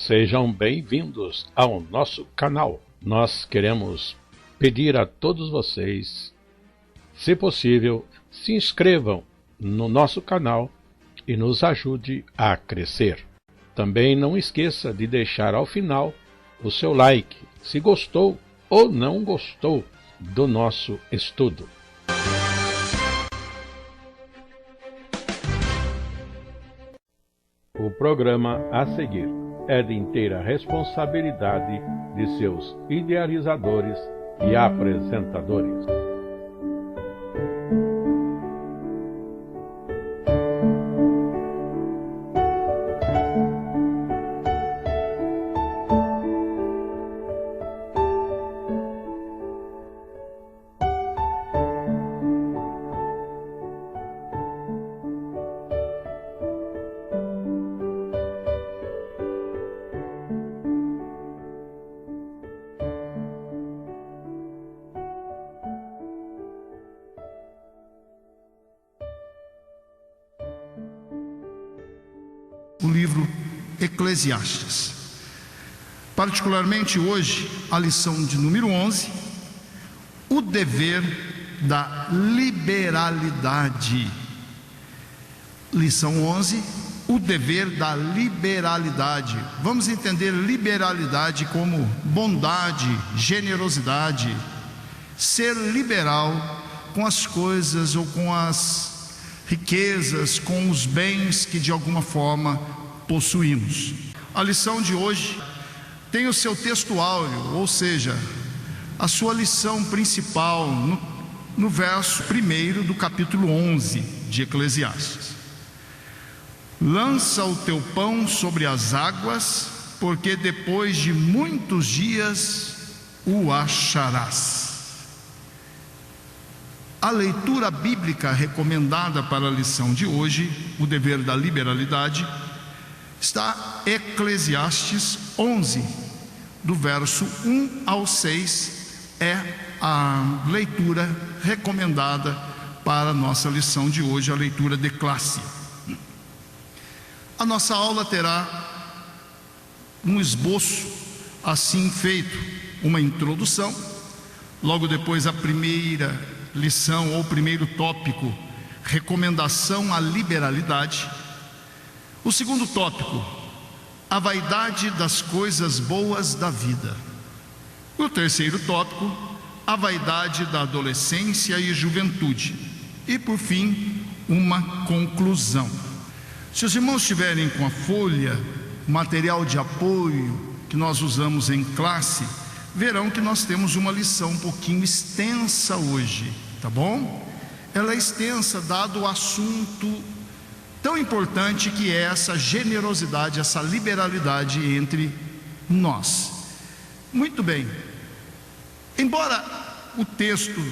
Sejam bem-vindos ao nosso canal. Nós queremos pedir a todos vocês, se possível, se inscrevam no nosso canal e nos ajude a crescer. Também não esqueça de deixar ao final o seu like, se gostou ou não gostou do nosso estudo. O programa a seguir é de inteira responsabilidade de seus idealizadores e apresentadores. O livro Eclesiastes. Particularmente hoje, a lição de número 11, o dever da liberalidade. Lição 11, o dever da liberalidade. Vamos entender liberalidade como bondade, generosidade, ser liberal com as coisas ou com as riquezas, com os bens que de alguma forma possuímos. A lição de hoje tem o seu texto áureo, ou seja, a sua lição principal no verso 1 do capítulo 11 de Eclesiastes. Lança o teu pão sobre as águas, porque depois de muitos dias o acharás. A leitura bíblica recomendada para a lição de hoje, o dever da liberalidade, está em Eclesiastes 11, do verso 1 ao 6, é a leitura recomendada para a nossa lição de hoje, a leitura de classe. A nossa aula terá um esboço assim feito, uma introdução, logo depois a primeira lição ou primeiro tópico, recomendação à liberalidade. O segundo tópico, a vaidade das coisas boas da vida. O terceiro tópico, a vaidade da adolescência e juventude. E por fim, uma conclusão. Se os irmãos estiverem com a folha, material de apoio que nós usamos em classe, verão que nós temos uma lição um pouquinho extensa hoje, tá bom? Ela é extensa dado o assunto tão importante que é essa generosidade, essa liberalidade entre nós. Muito bem. Embora o texto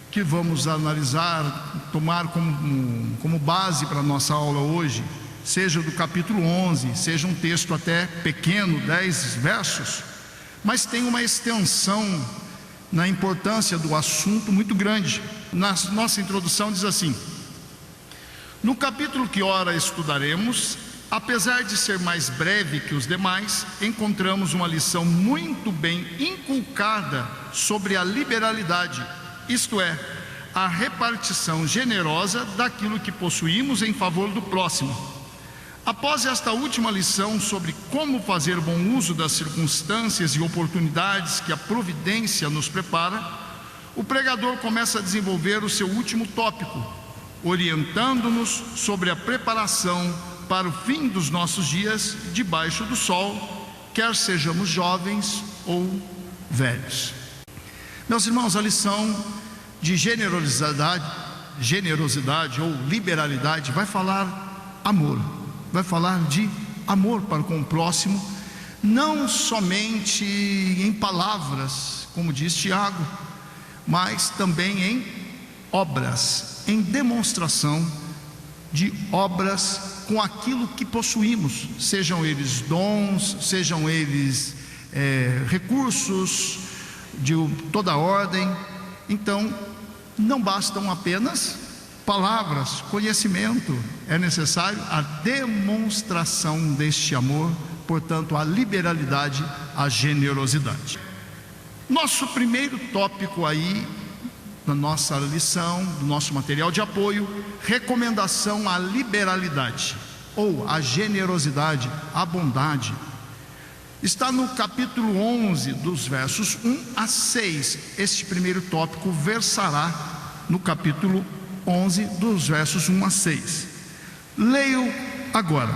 que vamos analisar, tomar como base para a nossa aula hoje, seja do capítulo 11, seja um texto até pequeno, 10 versos, mas tem uma extensão na importância do assunto muito grande. Na nossa introdução diz assim: no capítulo que ora estudaremos, apesar de ser mais breve que os demais, encontramos uma lição muito bem inculcada sobre a liberalidade, isto é, a repartição generosa daquilo que possuímos em favor do próximo. Após esta última lição sobre como fazer bom uso das circunstâncias e oportunidades que a providência nos prepara, o pregador começa a desenvolver o seu último tópico, orientando-nos sobre a preparação para o fim dos nossos dias debaixo do sol, quer sejamos jovens ou velhos. Meus irmãos, a lição de generosidade ou liberalidade vai falar amor. Vai falar de amor para com o próximo, não somente em palavras, como diz Tiago, mas também em obras, em demonstração de obras com aquilo que possuímos, sejam eles dons, sejam eles recursos de toda ordem. Então, não bastam apenas palavras, conhecimento, é necessário a demonstração deste amor portanto, a liberalidade, a generosidade. Nosso primeiro tópico aí, na nossa lição, do nosso material de apoio, recomendação à liberalidade, ou a generosidade, a bondade. Está no capítulo 11, dos versos 1 a 6. Este primeiro tópico versará no capítulo 11, dos versos 1 a 6. Leio agora.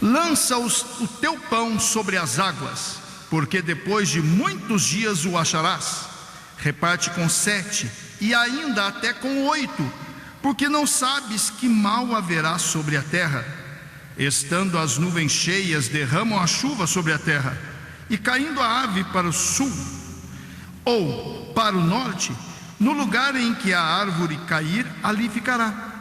Lança o teu pão sobre as águas, porque depois de muitos dias o acharás. Reparte com 7, e ainda até com 8, porque não sabes que mal haverá sobre a terra. Estando as nuvens cheias, derramam a chuva sobre a terra, e caindo a ave para o sul, ou para o norte, no lugar em que a árvore cair, ali ficará.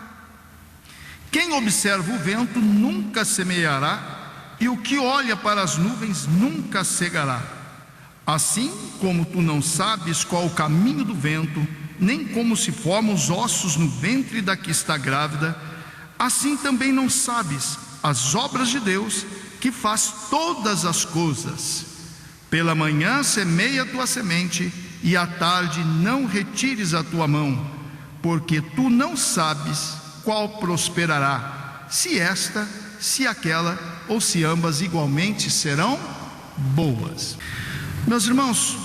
Quem observa o vento nunca semeará, e o que olha para as nuvens nunca cegará. Assim como tu não sabes qual o caminho do vento, nem como se formam os ossos no ventre da que está grávida, assim também não sabes as obras de Deus, que faz todas as coisas. Pela manhã semeia a tua semente, e à tarde não retires a tua mão, porque tu não sabes qual prosperará, se esta, se aquela, ou se ambas igualmente serão boas. Meus irmãos,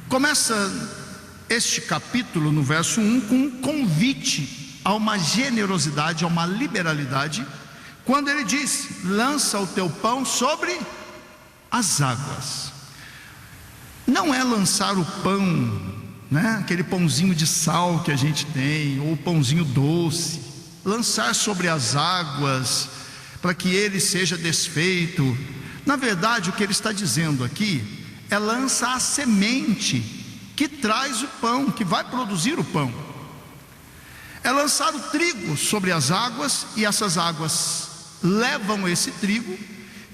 começa este capítulo no verso 1 com um convite a uma generosidade, a uma liberalidade, quando ele diz: lança o teu pão sobre as águas. Não é lançar o pão, né? Aquele pãozinho de sal que a gente tem, ou pãozinho doce, lançar sobre as águas para que ele seja desfeito. Na verdade, o que ele está dizendo aqui é: lança a semente que traz o pão, que vai produzir o pão. É lançar o trigo sobre as águas, e essas águas levam esse trigo,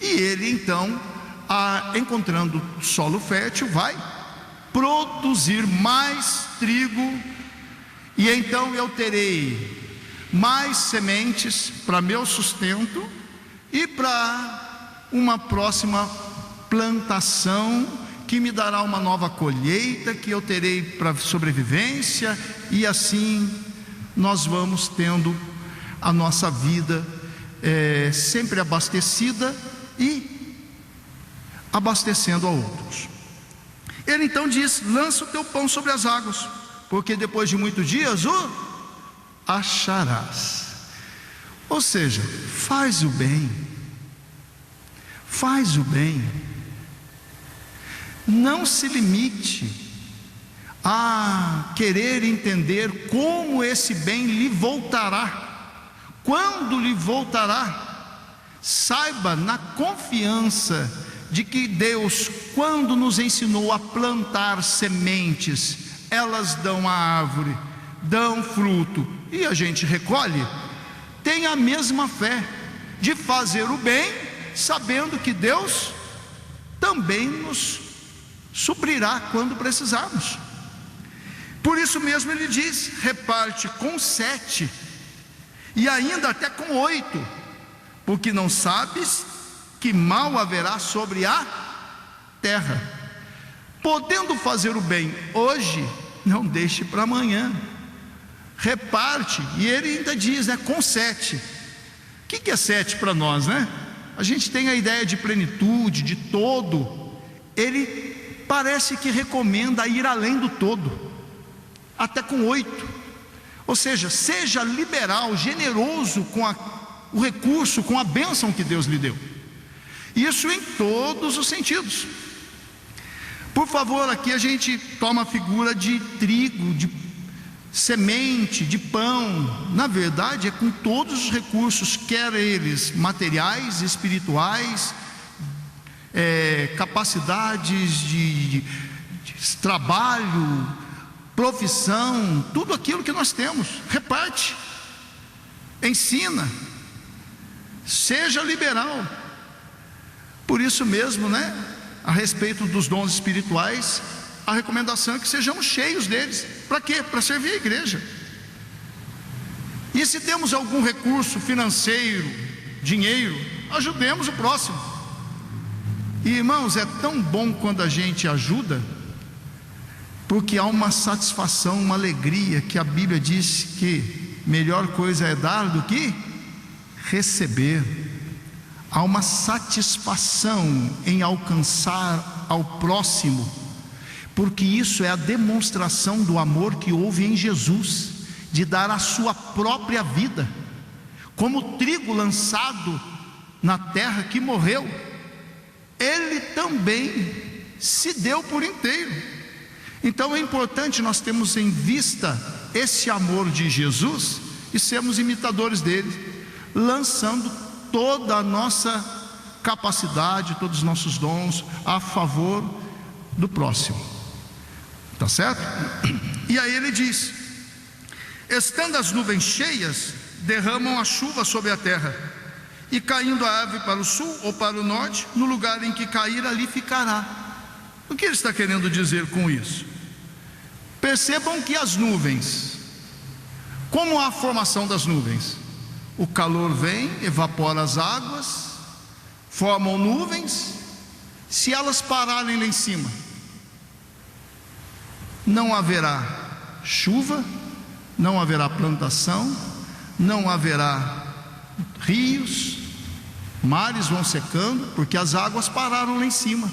e ele então, encontrando solo fértil, vai produzir mais trigo, e então eu terei mais sementes para meu sustento e para uma próxima plantação que me dará uma nova colheita, que eu terei para sobrevivência, e assim nós vamos tendo a nossa vida sempre abastecida e abastecendo a outros. Ele então diz: lança o teu pão sobre as águas, porque depois de muitos dias o acharás. Ou seja, faz o bem, faz o bem. Não se limite a querer entender como esse bem lhe voltará, quando lhe voltará. Saiba, na confiança de que Deus, quando nos ensinou a plantar sementes, elas dão a árvore, dão fruto, e a gente recolhe. Tenha a mesma fé de fazer o bem, sabendo que Deus também nos suprirá quando precisarmos. Por isso mesmo ele diz: reparte com 7, e ainda até com 8, porque não sabes que mal haverá sobre a terra. Podendo fazer o bem hoje, não deixe para amanhã. Reparte, e ele ainda diz, né, com 7. O que é 7 para nós, né? A gente tem a ideia de plenitude, de todo. Ele parece que recomenda ir além do todo, até com 8. Ou seja, seja liberal, generoso com o recurso, com a bênção que Deus lhe deu. Isso em todos os sentidos. Por favor, aqui a gente toma a figura de trigo, de semente, de pão. Na verdade, é com todos os recursos, quer eles materiais, espirituais, capacidades de trabalho, profissão, tudo aquilo que nós temos. Reparte, ensina, seja liberal. Por isso mesmo, né, a respeito dos dons espirituais, a recomendação é que sejamos cheios deles. Para quê? Para servir a igreja. E se temos algum recurso financeiro, dinheiro, ajudemos o próximo. E irmãos, é tão bom quando a gente ajuda, porque há uma satisfação, uma alegria, que a Bíblia diz que melhor coisa é dar do que receber. Há uma satisfação em alcançar ao próximo, porque isso é a demonstração do amor que houve em Jesus, de dar a sua própria vida, como trigo lançado na terra que morreu, ele também se deu por inteiro. Então é importante nós termos em vista esse amor de Jesus e sermos imitadores dele, lançando toda a nossa capacidade, todos os nossos dons a favor do próximo. Tá certo? E aí ele diz: estando as nuvens cheias, derramam a chuva sobre a terra, e caindo a árvore para o sul ou para o norte, no lugar em que cair, ali ficará. O que ele está querendo dizer com isso? Percebam que as nuvens, como a formação das nuvens? O calor vem, evapora as águas, formam nuvens. Se elas pararem lá em cima, não haverá chuva, não haverá plantação, não haverá rios, mares vão secando, porque as águas pararam lá em cima.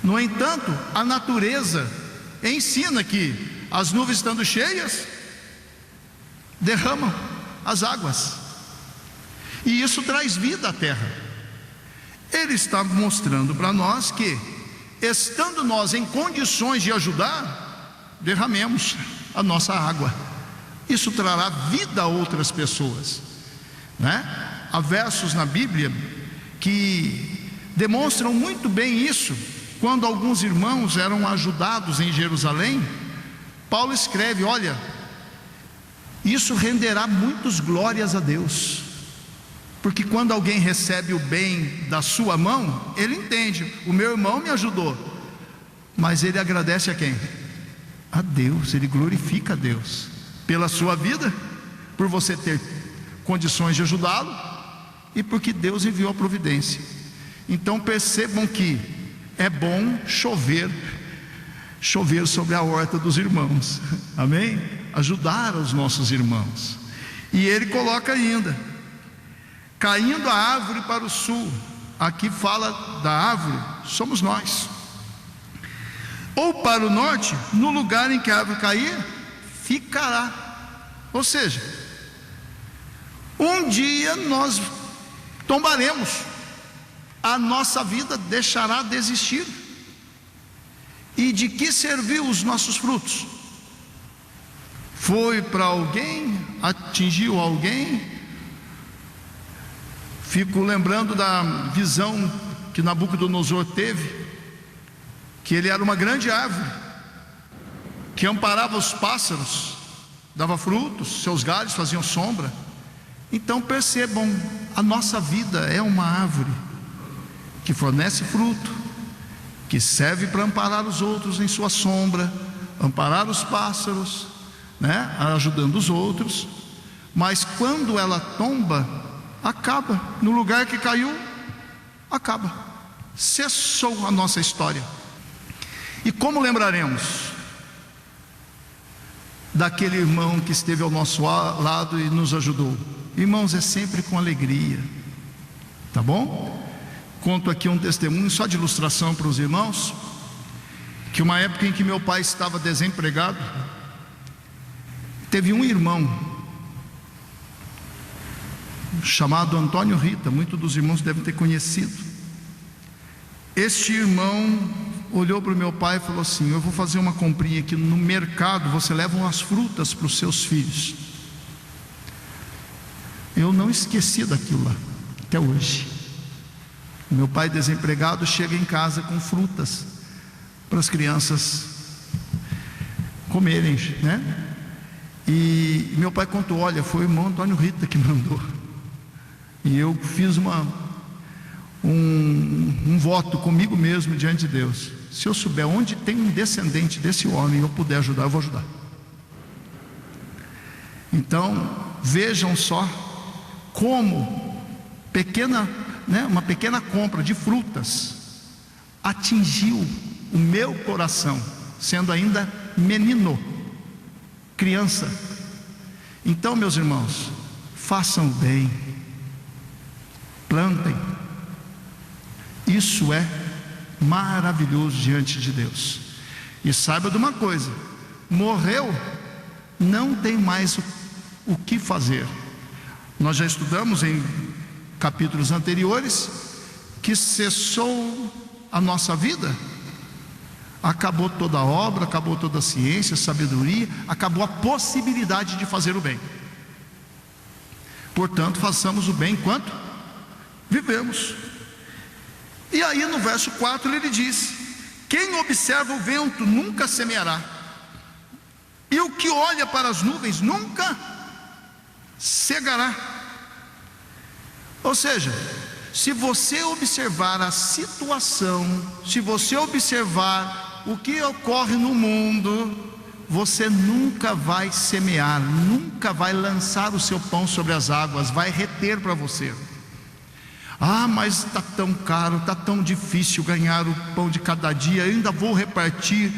No entanto, a natureza ensina que as nuvens estando cheias, derramam as águas, e isso traz vida à terra. Ele está mostrando para nós que, estando nós em condições de ajudar, derramemos a nossa água. Isso trará vida a outras pessoas, né? Há versos na Bíblia que demonstram muito bem isso. Quando alguns irmãos eram ajudados em Jerusalém, Paulo escreve: olha, isso renderá muitas glórias a Deus, porque quando alguém recebe o bem da sua mão, ele entende: o meu irmão me ajudou, mas ele agradece a quem? A Deus. Ele glorifica a Deus pela sua vida, por você ter condições de ajudá-lo, e porque Deus enviou a providência. Então percebam que é bom chover sobre a horta dos irmãos, amém? Ajudar os nossos irmãos. E ele coloca ainda: caindo a árvore para o sul. Aqui fala da árvore, somos nós. Ou para o norte, no lugar em que a árvore cair, ficará. Ou seja, um dia nós tombaremos, a nossa vida deixará de existir. E de que serviu os nossos frutos? Foi para alguém? Atingiu alguém? Fico lembrando da visão que Nabucodonosor teve, que ele era uma grande árvore, que amparava os pássaros, dava frutos, seus galhos faziam sombra. Então percebam, a nossa vida é uma árvore que fornece fruto, que serve para amparar os outros em sua sombra, amparar os pássaros, né? Ajudando os outros. Mas quando ela tomba, acaba. No lugar que caiu, acaba. Cessou a nossa história. E como lembraremos daquele irmão que esteve ao nosso lado e nos ajudou? Irmãos, é sempre com alegria, tá bom? Conto aqui um testemunho só de ilustração para os irmãos, que uma época em que meu pai estava desempregado, teve um irmão chamado Antônio Rita, muitos dos irmãos devem ter conhecido. Este irmão olhou para o meu pai e falou assim: eu vou fazer uma comprinha aqui no mercado, você leva umas frutas para os seus filhos. Eu não esqueci daquilo lá, até hoje. Meu pai desempregado chega em casa com frutas para as crianças comerem, né? E meu pai contou: olha, foi o irmão Antônio Rita que mandou. E eu fiz um voto comigo mesmo diante de Deus: se eu souber onde tem um descendente desse homem e eu puder ajudar, eu vou ajudar. Então vejam só como uma pequena compra de frutas atingiu o meu coração, sendo ainda menino, criança. Então, meus irmãos, façam o bem, plantem. Isso é maravilhoso diante de Deus. E saiba de uma coisa: morreu, não tem mais o que fazer. Nós já estudamos em capítulos anteriores que cessou a nossa vida, acabou toda a obra, acabou toda a ciência, a sabedoria, acabou a possibilidade de fazer o bem. Portanto, façamos o bem enquanto vivemos. E aí no verso 4 ele diz: quem observa o vento nunca semeará, e o que olha para as nuvens nunca cegará. Ou seja, se você observar a situação, se você observar o que ocorre no mundo, você nunca vai semear, nunca vai lançar o seu pão sobre as águas, vai reter para você. Ah, mas está tão caro, está tão difícil ganhar o pão de cada dia, eu ainda vou repartir.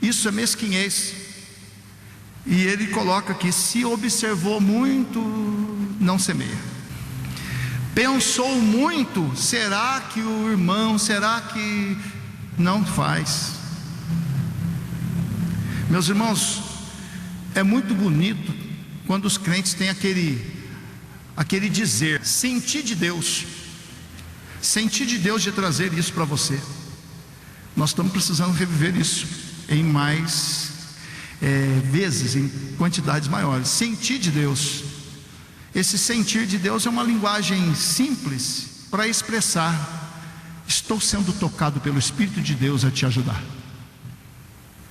Isso é mesquinhez. E ele coloca aqui: se observou muito, não semeia. Pensou muito, será que o irmão, será que não faz? Meus irmãos, é muito bonito quando os crentes têm aquele dizer: senti de Deus de trazer isso para você. Nós estamos precisando reviver isso em mais vezes, em quantidades maiores. Sentir de Deus. Esse sentir de Deus é uma linguagem simples para expressar: estou sendo tocado pelo Espírito de Deus a te ajudar.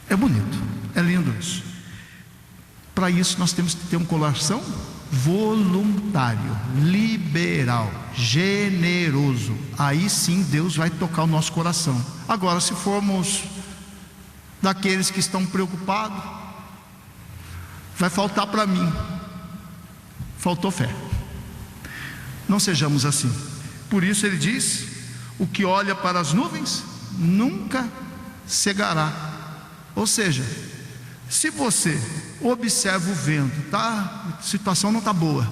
É bonito, é lindo isso. Para isso nós temos que ter um coração voluntário, liberal, generoso. Aí sim Deus vai tocar o nosso coração. Agora, se formos daqueles que estão preocupados, vai faltar para mim. Faltou fé. Não sejamos assim. Por isso ele diz: o que olha para as nuvens nunca cegará. Ou seja, se você observa o vento, a situação não está boa,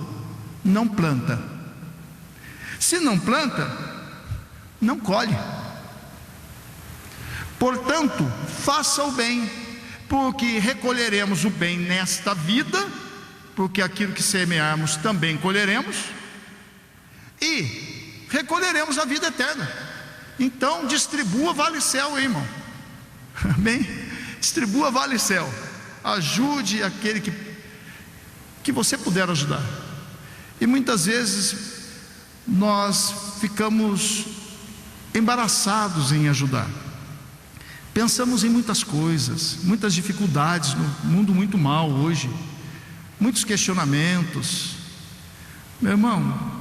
não planta. Se não planta, não colhe. Portanto, faça o bem, porque recolheremos o bem nesta vida, porque aquilo que semearmos também colheremos, e recolheremos a vida eterna. Então distribua vale céu, irmão. Amém? Distribua vale céu. Ajude aquele que você puder ajudar. E muitas vezes nós ficamos embaraçados em ajudar. Pensamos em muitas coisas, muitas dificuldades no mundo muito mal hoje, muitos questionamentos. Meu irmão,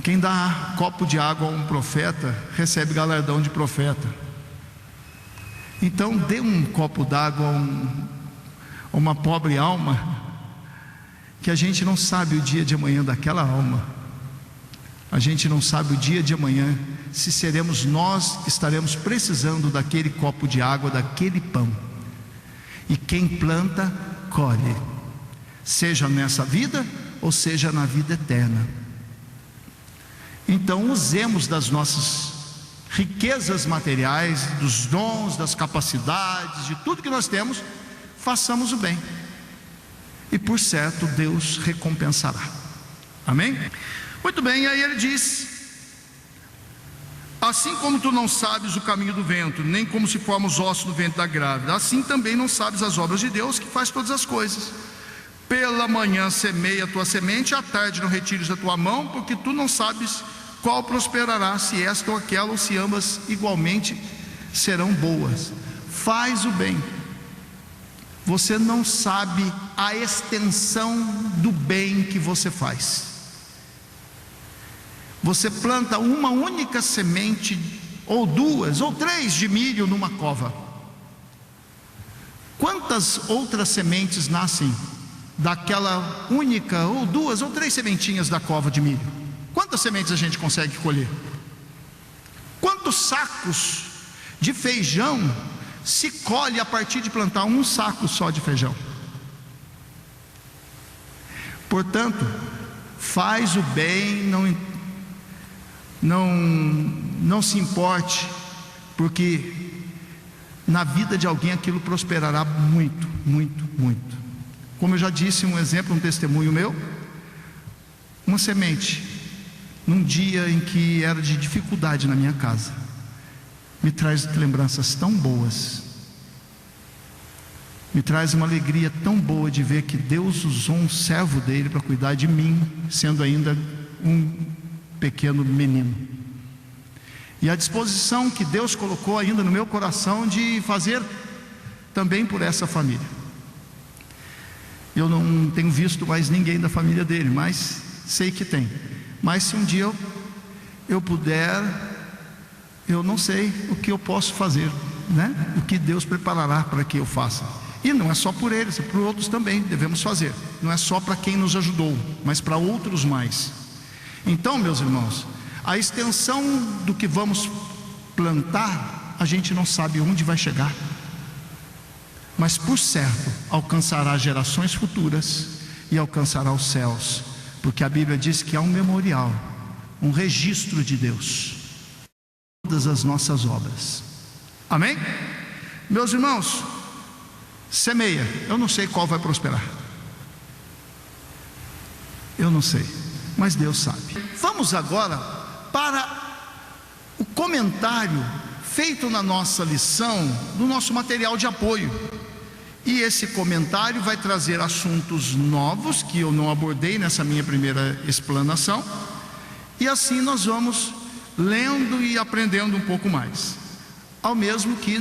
quem dá copo de água a um profeta recebe galardão de profeta. Então dê um copo d'água a uma pobre alma, que a gente não sabe o dia de amanhã daquela alma. A gente não sabe o dia de amanhã se seremos nós que estaremos precisando daquele copo de água, daquele pão. E quem planta, colhe, seja nessa vida ou seja na vida eterna. Então usemos das nossas riquezas materiais, dos dons, das capacidades, de tudo que nós temos, façamos o bem, e por certo Deus recompensará. Amém? Muito bem, e aí ele diz: assim como tu não sabes o caminho do vento, nem como se formam os ossos do ventre da grávida, assim também não sabes as obras de Deus, que faz todas as coisas. Pela manhã semeia a tua semente, à tarde não retires da tua mão, porque tu não sabes qual prosperará, se esta ou aquela, ou se ambas igualmente serão boas. Faz o bem. Você não sabe a extensão do bem que você faz. Você planta uma única semente, ou duas, ou três de milho numa cova. Quantas outras sementes nascem daquela única, ou 2 ou 3 sementinhas da cova de milho? Quantas sementes a gente consegue colher? Quantos sacos de feijão se colhe a partir de plantar um saco só de feijão? Portanto, faz o bem, não se importe, porque na vida de alguém aquilo prosperará muito, muito, muito. Como eu já disse, um exemplo, um testemunho meu, uma semente, num dia em que era de dificuldade na minha casa, me traz lembranças tão boas, me traz uma alegria tão boa de ver que Deus usou um servo dele para cuidar de mim, sendo ainda um pequeno menino, e a disposição que Deus colocou ainda no meu coração de fazer também por essa família. Eu não tenho visto mais ninguém da família dele, mas sei que tem. Mas se um dia eu puder, eu não sei o que eu posso fazer, né? O que Deus preparará para que eu faça. E não é só por eles, é por outros também devemos fazer. Não é só para quem nos ajudou, mas para outros mais. Então, meus irmãos, a extensão do que vamos plantar, a gente não sabe onde vai chegar, mas por certo alcançará gerações futuras e alcançará os céus, porque a Bíblia diz que há um memorial, um registro de Deus, todas as nossas obras. Amém? Meus irmãos, semeia. Eu não sei qual vai prosperar, eu não sei, mas Deus sabe. Vamos agora para o comentário feito na nossa lição, do nosso material de apoio. E esse comentário vai trazer assuntos novos que eu não abordei nessa minha primeira explanação, e assim nós vamos lendo e aprendendo um pouco mais, ao mesmo que,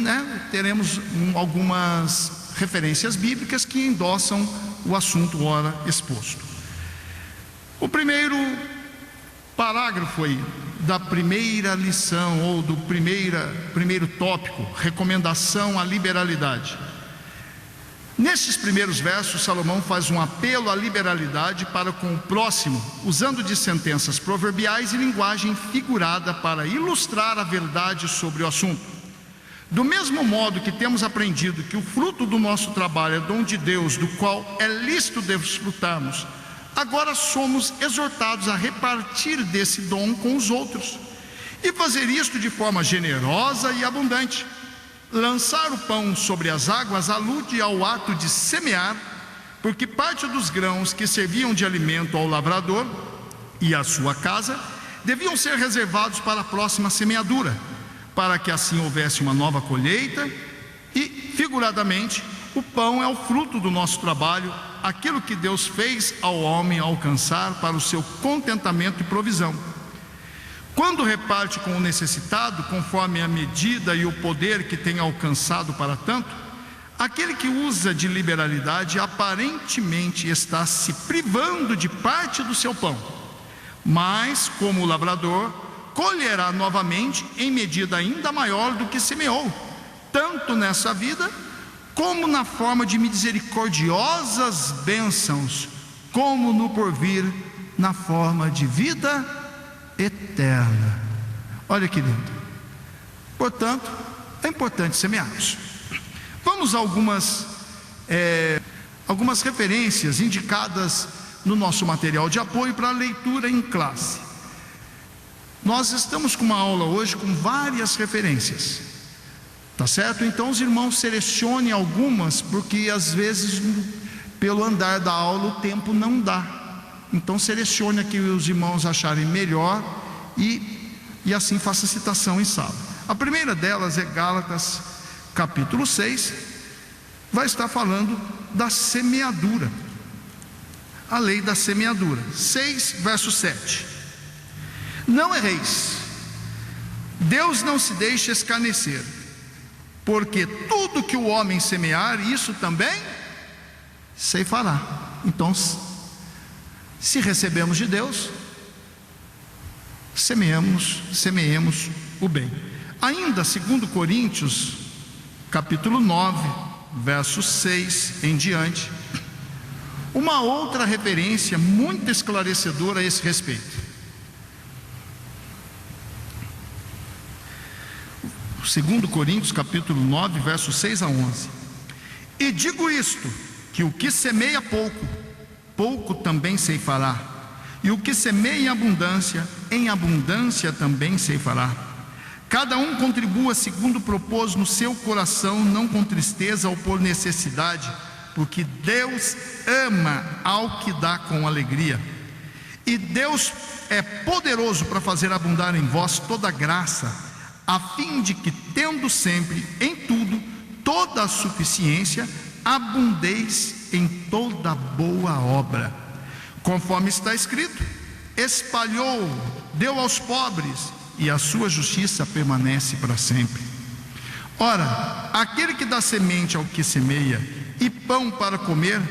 teremos algumas referências bíblicas que endossam o assunto ora exposto. O primeiro parágrafo aí da primeira lição, ou do primeiro tópico, recomendação à liberalidade. Nesses primeiros versos, Salomão faz um apelo à liberalidade para com o próximo, usando de sentenças proverbiais e linguagem figurada para ilustrar a verdade sobre o assunto. Do mesmo modo que temos aprendido que o fruto do nosso trabalho é dom de Deus, do qual é lícito desfrutarmos, agora somos exortados a repartir desse dom com os outros, e fazer isto de forma generosa e abundante. Lançar o pão sobre as águas alude ao ato de semear, porque parte dos grãos que serviam de alimento ao lavrador e à sua casa deviam ser reservados para a próxima semeadura, para que assim houvesse uma nova colheita. E, figuradamente, o pão é o fruto do nosso trabalho, aquilo que Deus fez ao homem alcançar para o seu contentamento e provisão. Quando reparte com o necessitado, conforme a medida e o poder que tem alcançado para tanto, aquele que usa de liberalidade aparentemente está se privando de parte do seu pão, mas, como o lavrador, colherá novamente em medida ainda maior do que semeou, tanto nessa vida como na forma de misericordiosas bênçãos, como no porvir, na forma de vida eterna. Olha que lindo. Portanto, é importante semearmos. Vamos a algumas referências indicadas no nosso material de apoio para a leitura em classe. Nós estamos com uma aula hoje com várias referências, tá certo? Então os irmãos selecionem algumas, porque às vezes pelo andar da aula o tempo não dá. Então selecione a que os irmãos acharem melhor e assim faça citação em sala. A primeira delas é Gálatas capítulo 6, vai estar falando da semeadura, a lei da semeadura. 6 verso 7. Não erreis, Deus não se deixa escarnecer, porque tudo que o homem semear, isso também ceifará. Então, se recebemos de Deus, semeemos o bem. Ainda 2 Coríntios capítulo 9 verso 6 em diante, uma outra referência muito esclarecedora a esse respeito. 2 Coríntios capítulo 9, versos 6 a 11. E digo isto, que o que semeia pouco, pouco também ceifará, e o que semeia em abundância também ceifará. Cada um contribua segundo propôs no seu coração, não com tristeza ou por necessidade, porque Deus ama ao que dá com alegria. E Deus é poderoso para fazer abundar em vós toda graça, a fim de que, tendo sempre em tudo toda a suficiência, abundeis em toda boa obra. Conforme está escrito: espalhou, deu aos pobres, e a sua justiça permanece para sempre. Ora, aquele que dá semente ao que semeia e pão para comer,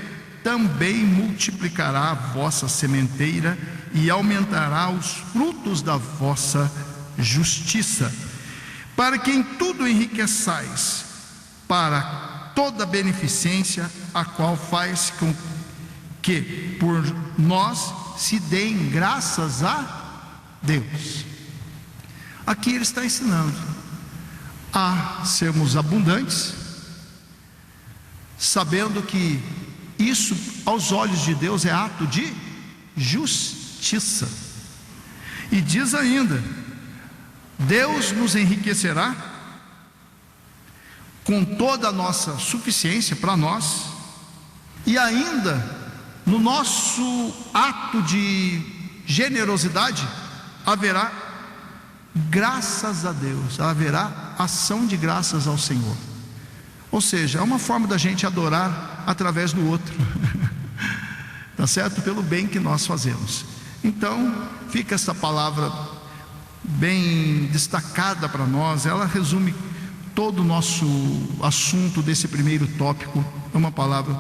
também multiplicará a vossa sementeira e aumentará os frutos da vossa justiça, para que em tudo enriqueçais para toda beneficência, a qual faz com que por nós se deem graças a Deus. Aqui ele está ensinando a sermos abundantes, sabendo que isso aos olhos de Deus é ato de justiça. E diz ainda: Deus nos enriquecerá com toda a nossa suficiência para nós, e ainda no nosso ato de generosidade haverá graças a Deus, haverá ação de graças ao Senhor. Ou seja, é uma forma da gente adorar através do outro, tá certo? Pelo bem que nós fazemos. Então fica essa palavra bem destacada para nós. Ela resume todo o nosso assunto desse primeiro tópico. É uma palavra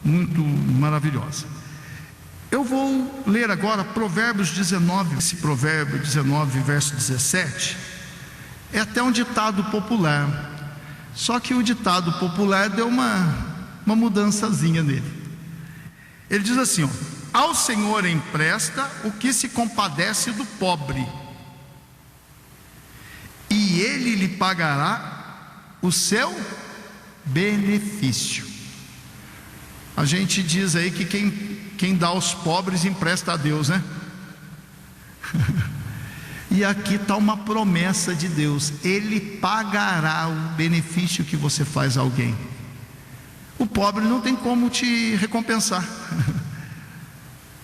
muito maravilhosa. Eu vou ler agora Provérbios 19. Esse Provérbio 19, verso 17, é até um ditado popular. Só que o ditado popular deu uma mudançazinha nele. Ele diz assim, ó: ao Senhor empresta o que se compadece do pobre, e Ele lhe pagará o seu benefício. A gente diz aí que quem dá aos pobres empresta a Deus, né? E aqui está uma promessa de Deus: Ele pagará o benefício que você faz a alguém. O pobre não tem como te recompensar.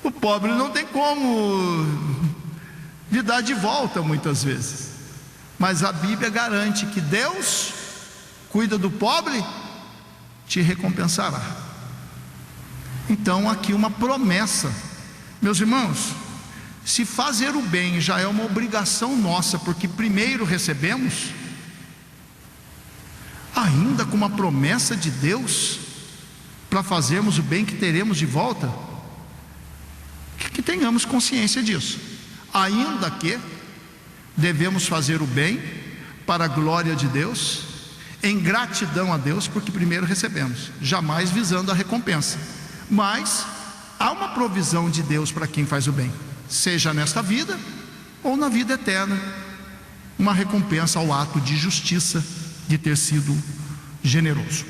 O pobre não tem como lhe dar de volta muitas vezes. Mas a Bíblia garante que Deus cuida do pobre, te recompensará. Então aqui uma promessa. Meus irmãos, se fazer o bem já é uma obrigação nossa, porque primeiro recebemos, ainda com uma promessa de Deus para fazermos o bem que teremos de volta, que tenhamos consciência disso. Ainda que devemos fazer o bem para a glória de Deus, em gratidão a Deus, porque primeiro recebemos, jamais visando a recompensa. Mas há uma provisão de Deus para quem faz o bem, seja nesta vida ou na vida eterna, uma recompensa ao ato de justiça de ter sido generoso.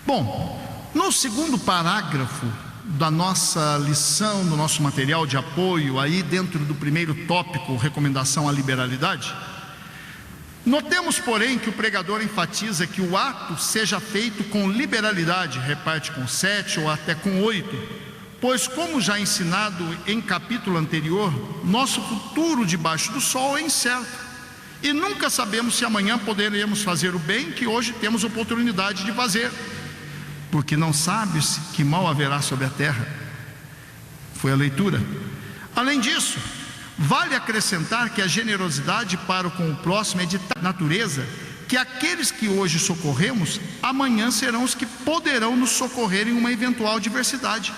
Bom, no segundo parágrafo da nossa lição, do nosso material de apoio, aí dentro do primeiro tópico, recomendação à liberalidade, notemos, porém, que o pregador enfatiza que o ato seja feito com liberalidade, reparte com 7 ou até com 8, pois, como já ensinado em capítulo anterior, nosso futuro debaixo do sol é incerto, e nunca sabemos se amanhã poderemos fazer o bem que hoje temos oportunidade de fazer, porque não sabes que mal haverá sobre a terra. Foi a leitura. Além disso, vale acrescentar que a generosidade para com o próximo é de tal natureza que aqueles que hoje socorremos, amanhã serão os que poderão nos socorrer em uma eventual adversidade,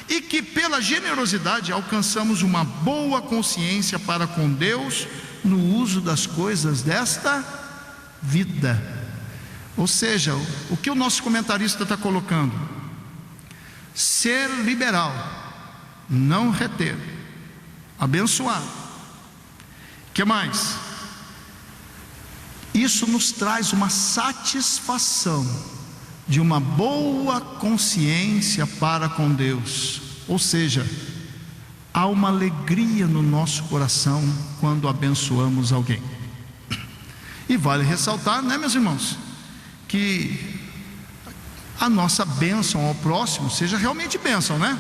e que pela generosidade alcançamos uma boa consciência para com Deus no uso das coisas desta vida. Ou seja, o que o nosso comentarista está colocando? ser liberal, não reter, abençoar. Que mais? Isso nos traz uma satisfação de uma boa consciência para com Deus, ou seja, há uma alegria no nosso coração quando abençoamos alguém. E vale ressaltar, né, meus irmãos, que a nossa bênção ao próximo seja realmente bênção, né?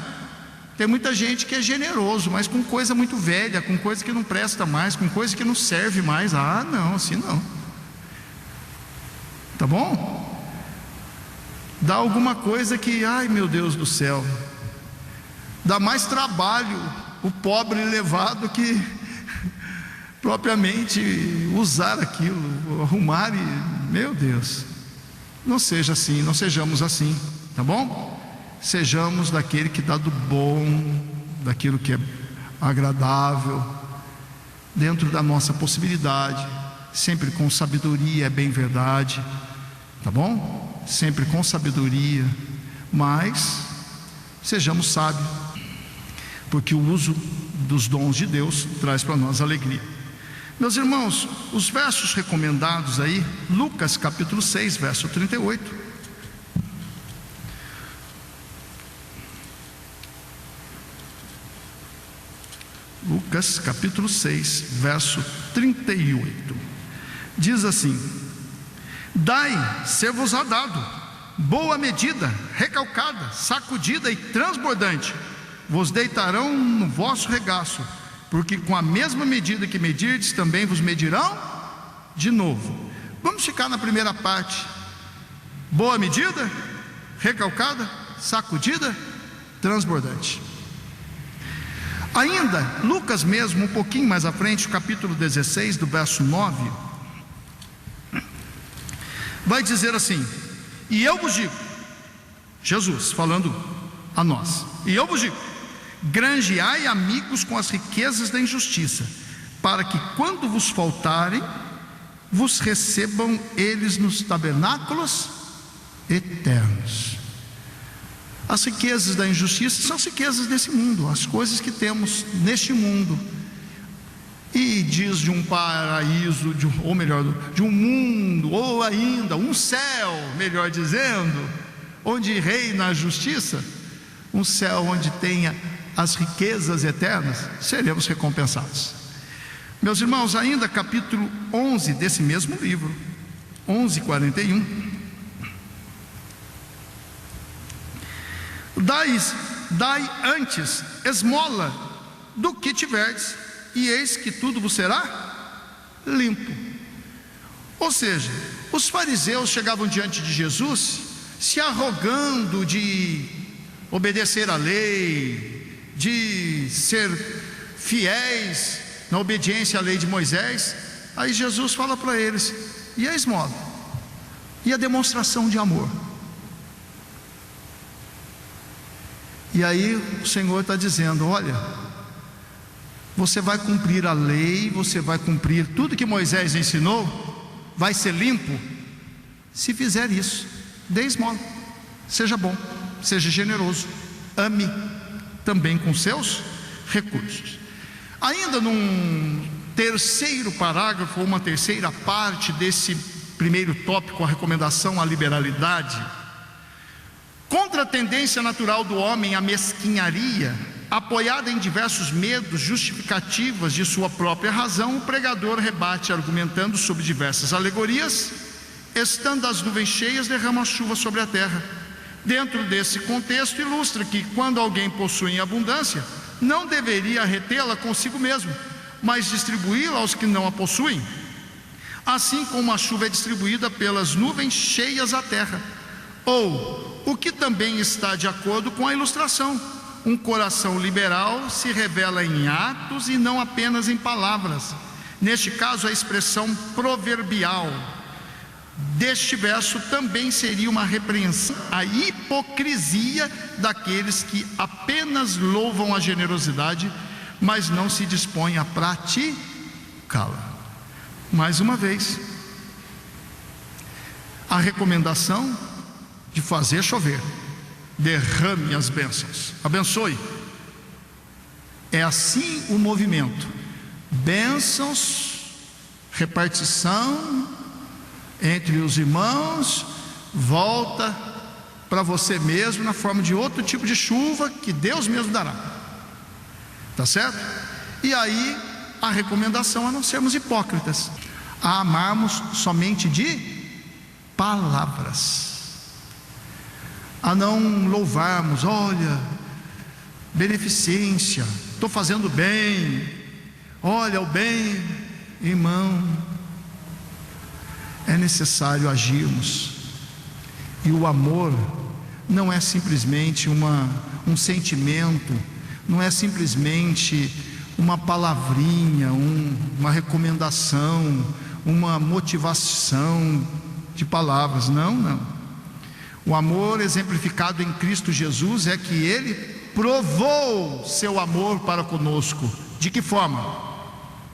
Tem muita gente que é generoso, mas com coisa muito velha, com coisa que não presta mais, com coisa que não serve mais. Ah, não, assim não. Tá bom? Dá alguma coisa que, ai meu Deus do céu, dá mais trabalho o pobre levar do que propriamente usar aquilo, arrumar e, meu Deus, não seja assim, não sejamos assim, tá bom? Sejamos daquele que dá do bom, daquilo que é agradável, dentro da nossa possibilidade, sempre com sabedoria, é bem verdade, tá bom? Sempre com sabedoria, mas sejamos sábios, porque o uso dos dons de Deus traz para nós alegria. Meus irmãos, os versos recomendados aí, Lucas capítulo 6, verso 38. Lucas capítulo 6, verso 38. Diz assim: dai, ser-vos-á dado, boa medida, recalcada, sacudida e transbordante, vos deitarão no vosso regaço, porque com a mesma medida que medirdes, também vos medirão de novo. Vamos ficar na primeira parte. Boa medida, recalcada, sacudida, transbordante. Ainda, Lucas mesmo, um pouquinho mais à frente, capítulo 16, do verso 9, vai dizer assim: e eu vos digo, Jesus falando a nós, e eu vos digo, granjeai amigos com as riquezas da injustiça, para que quando vos faltarem, vos recebam eles nos tabernáculos eternos. As riquezas da injustiça são as riquezas desse mundo, as coisas que temos neste mundo. E diz de um paraíso, ou melhor, de um mundo, ou ainda um céu, melhor dizendo, onde reina a justiça, um céu onde tenha as riquezas eternas, seremos recompensados. Meus irmãos, ainda capítulo 11 desse mesmo livro, 11:41. Dai antes esmola do que tiverdes, e eis que tudo vos será limpo. Ou seja, os fariseus chegavam diante de Jesus, se arrogando de obedecer à lei, de ser fiéis na obediência à lei de Moisés. Aí Jesus fala para eles: e a esmola? E a demonstração de amor? E aí o Senhor está dizendo: olha, você vai cumprir a lei, você vai cumprir tudo que Moisés ensinou, vai ser limpo, se fizer isso. Dê esmola, seja bom, seja generoso, ame também com seus recursos. Ainda num terceiro parágrafo, uma terceira parte desse primeiro tópico, a recomendação à liberalidade, contra a tendência natural do homem à mesquinharia, apoiada em diversos medos, justificativas de sua própria razão, o pregador rebate argumentando sobre diversas alegorias. Estando as nuvens cheias, derrama a chuva sobre a terra. Dentro desse contexto, ilustra que quando alguém possui em abundância, não deveria retê-la consigo mesmo, mas distribuí-la aos que não a possuem, assim como a chuva é distribuída pelas nuvens cheias à terra. Ou, o que também está de acordo com a ilustração, um coração liberal se revela em atos e não apenas em palavras. Neste caso, a expressão proverbial deste verso também seria uma repreensão à hipocrisia daqueles que apenas louvam a generosidade, mas não se dispõem a praticá-la. Mais uma vez, a recomendação de fazer chover, derrame as bênçãos, abençoe. É assim o movimento: bênçãos, repartição entre os irmãos, volta para você mesmo na forma de outro tipo de chuva que Deus mesmo dará. Tá certo? E aí a recomendação a não sermos hipócritas, a amarmos somente de palavras, a não louvarmos, olha, beneficência, estou fazendo bem, olha o bem. Irmão, é necessário agirmos. E o amor não é simplesmente um sentimento, não é simplesmente uma palavrinha, uma recomendação, uma motivação de palavras. Não. O amor exemplificado em Cristo Jesus é que Ele provou seu amor para conosco. De que forma?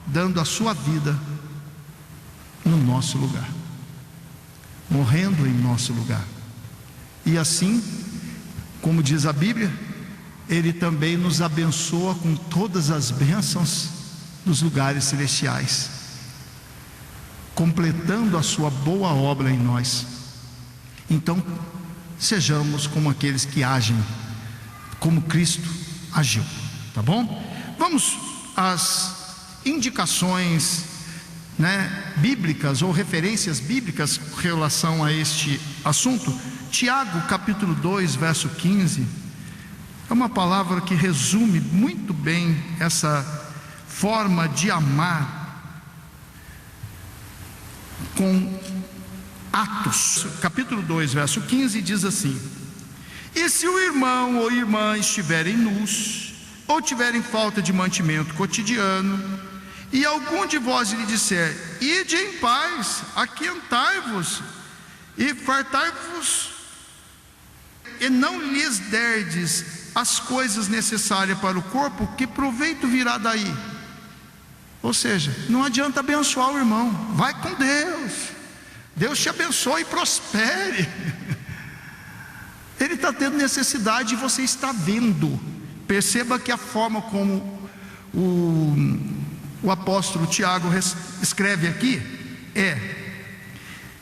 Dando a sua vida no nosso lugar, morrendo em nosso lugar. E assim, como diz a Bíblia, Ele também nos abençoa com todas as bênçãos dos lugares celestiais, completando a sua boa obra em nós. Então, sejamos como aqueles que agem como Cristo agiu, tá bom? Vamos às indicações, bíblicas ou referências bíblicas com relação a este assunto. Tiago capítulo 2 verso 15 é uma palavra que resume muito bem essa forma de amar com atos. Capítulo 2 verso 15 diz assim: e se o irmão ou irmã estiverem nus, ou tiverem falta de mantimento cotidiano, e algum de vós lhe disser: ide em paz, aquentai-vos e fartai-vos, e não lhes derdes as coisas necessárias para o corpo, que proveito virá daí? Ou seja, não adianta abençoar o irmão, vai com Deus, Deus te abençoe e prospere. Ele está tendo necessidade e você está vendo. Perceba que a forma como o apóstolo Tiago escreve aqui é: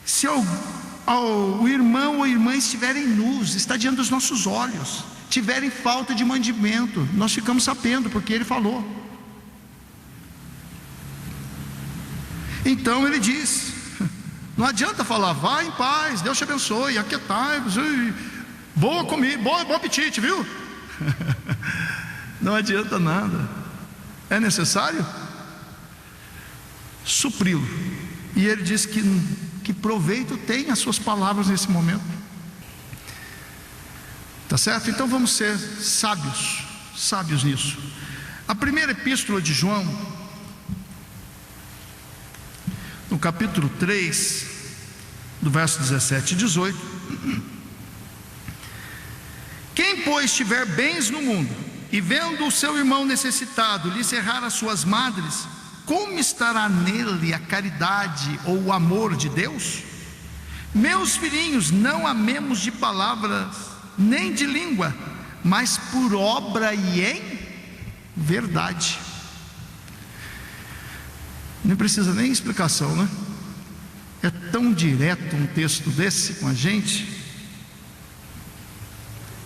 se o irmão ou irmã estiverem nus, está diante dos nossos olhos, tiverem falta de mantimento, nós ficamos sabendo, porque ele falou. Então ele diz, não adianta falar, vá em paz, Deus te abençoe, aquietai-vos, boa comida, bom apetite, viu? Não adianta nada. É necessário supri-lo. E ele diz que proveito tem as suas palavras nesse momento. Tá certo? Então vamos ser sábios nisso. A primeira epístola de João, no capítulo 3, do verso 17 e 18: quem pois tiver bens no mundo, e vendo o seu irmão necessitado lhe cerrar as suas madres, como estará nele a caridade ou o amor de Deus? Meus filhinhos, não amemos de palavras nem de língua, mas por obra e em verdade. Não precisa nem explicação, né? É tão direto um texto desse com a gente.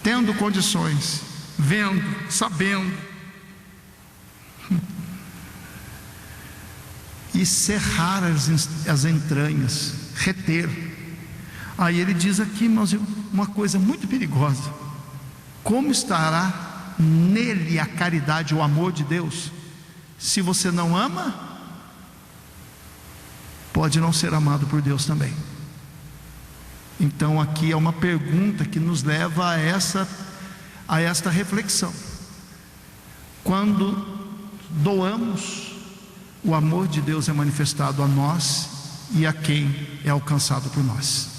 Tendo condições, vendo, sabendo, e cerrar as entranhas, reter. Aí ele diz aqui, irmãos, uma coisa muito perigosa: como estará nele a caridade, o amor de Deus? Se você não ama, pode não ser amado por Deus também. Então aqui é uma pergunta que nos leva a esta reflexão. Quando doamos, o amor de Deus é manifestado a nós e a quem é alcançado por nós.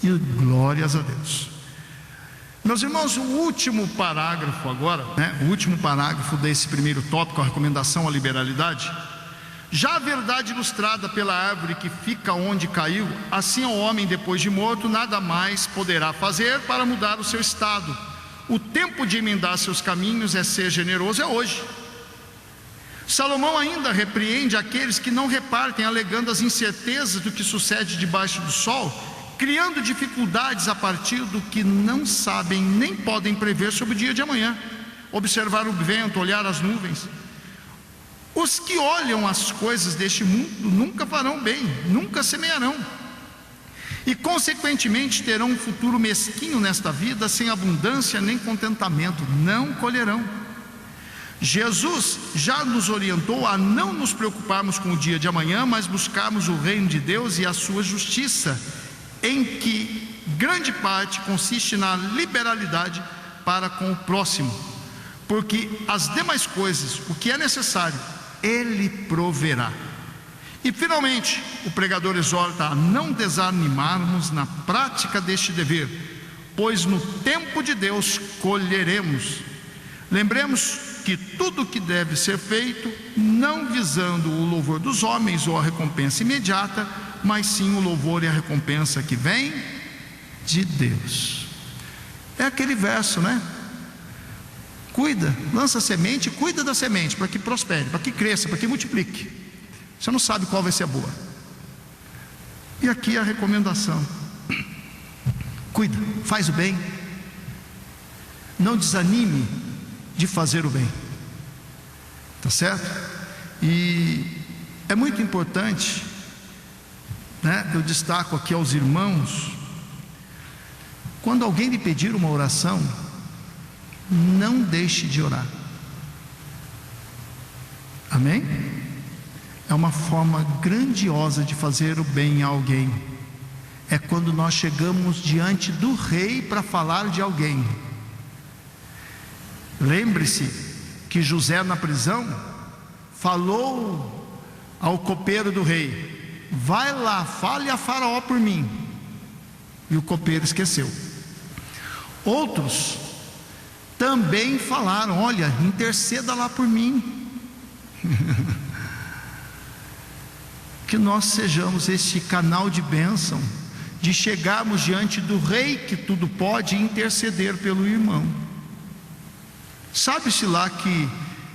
E glórias a Deus. Meus irmãos, o último parágrafo agora, o último parágrafo desse primeiro tópico, a recomendação à liberalidade. Já a verdade ilustrada pela árvore que fica onde caiu, assim o homem depois de morto nada mais poderá fazer para mudar o seu estado, o tempo de emendar seus caminhos é ser generoso, é hoje. Salomão ainda repreende aqueles que não repartem, alegando as incertezas do que sucede debaixo do sol, criando dificuldades a partir do que não sabem nem podem prever sobre o dia de amanhã. Observar o vento, olhar as nuvens. Os que olham as coisas deste mundo nunca farão bem, nunca semearão, e consequentemente terão um futuro mesquinho nesta vida, sem abundância nem contentamento, não colherão. Jesus já nos orientou a não nos preocuparmos com o dia de amanhã, mas buscarmos o reino de Deus e a sua justiça, em que grande parte consiste na liberalidade para com o próximo, porque as demais coisas, o que é necessário, Ele proverá. E finalmente, o pregador exorta a não desanimarmos na prática deste dever, pois no tempo de Deus colheremos. Lembremos que tudo que deve ser feito, não visando o louvor dos homens ou a recompensa imediata, mas sim o louvor e a recompensa que vem de Deus. É aquele verso, né? Cuida, lança a semente, cuida da semente, para que prospere, para que cresça, para que multiplique. Você não sabe qual vai ser a boa. E aqui a recomendação: cuida, faz o bem, não desanime de fazer o bem, tá certo? E é muito importante, né? Eu destaco aqui aos irmãos, quando alguém lhe pedir uma oração, não deixe de orar. Amém? É uma forma grandiosa de fazer o bem a alguém. É quando nós chegamos diante do rei para falar de alguém. Lembre-se que José, na prisão, falou ao copeiro do rei: vai lá, fale a Faraó por mim. E o copeiro esqueceu. Outros também falaram: olha, interceda lá por mim. Que nós sejamos este canal de bênção, de chegarmos diante do rei que tudo pode e interceder pelo irmão. Sabe-se lá que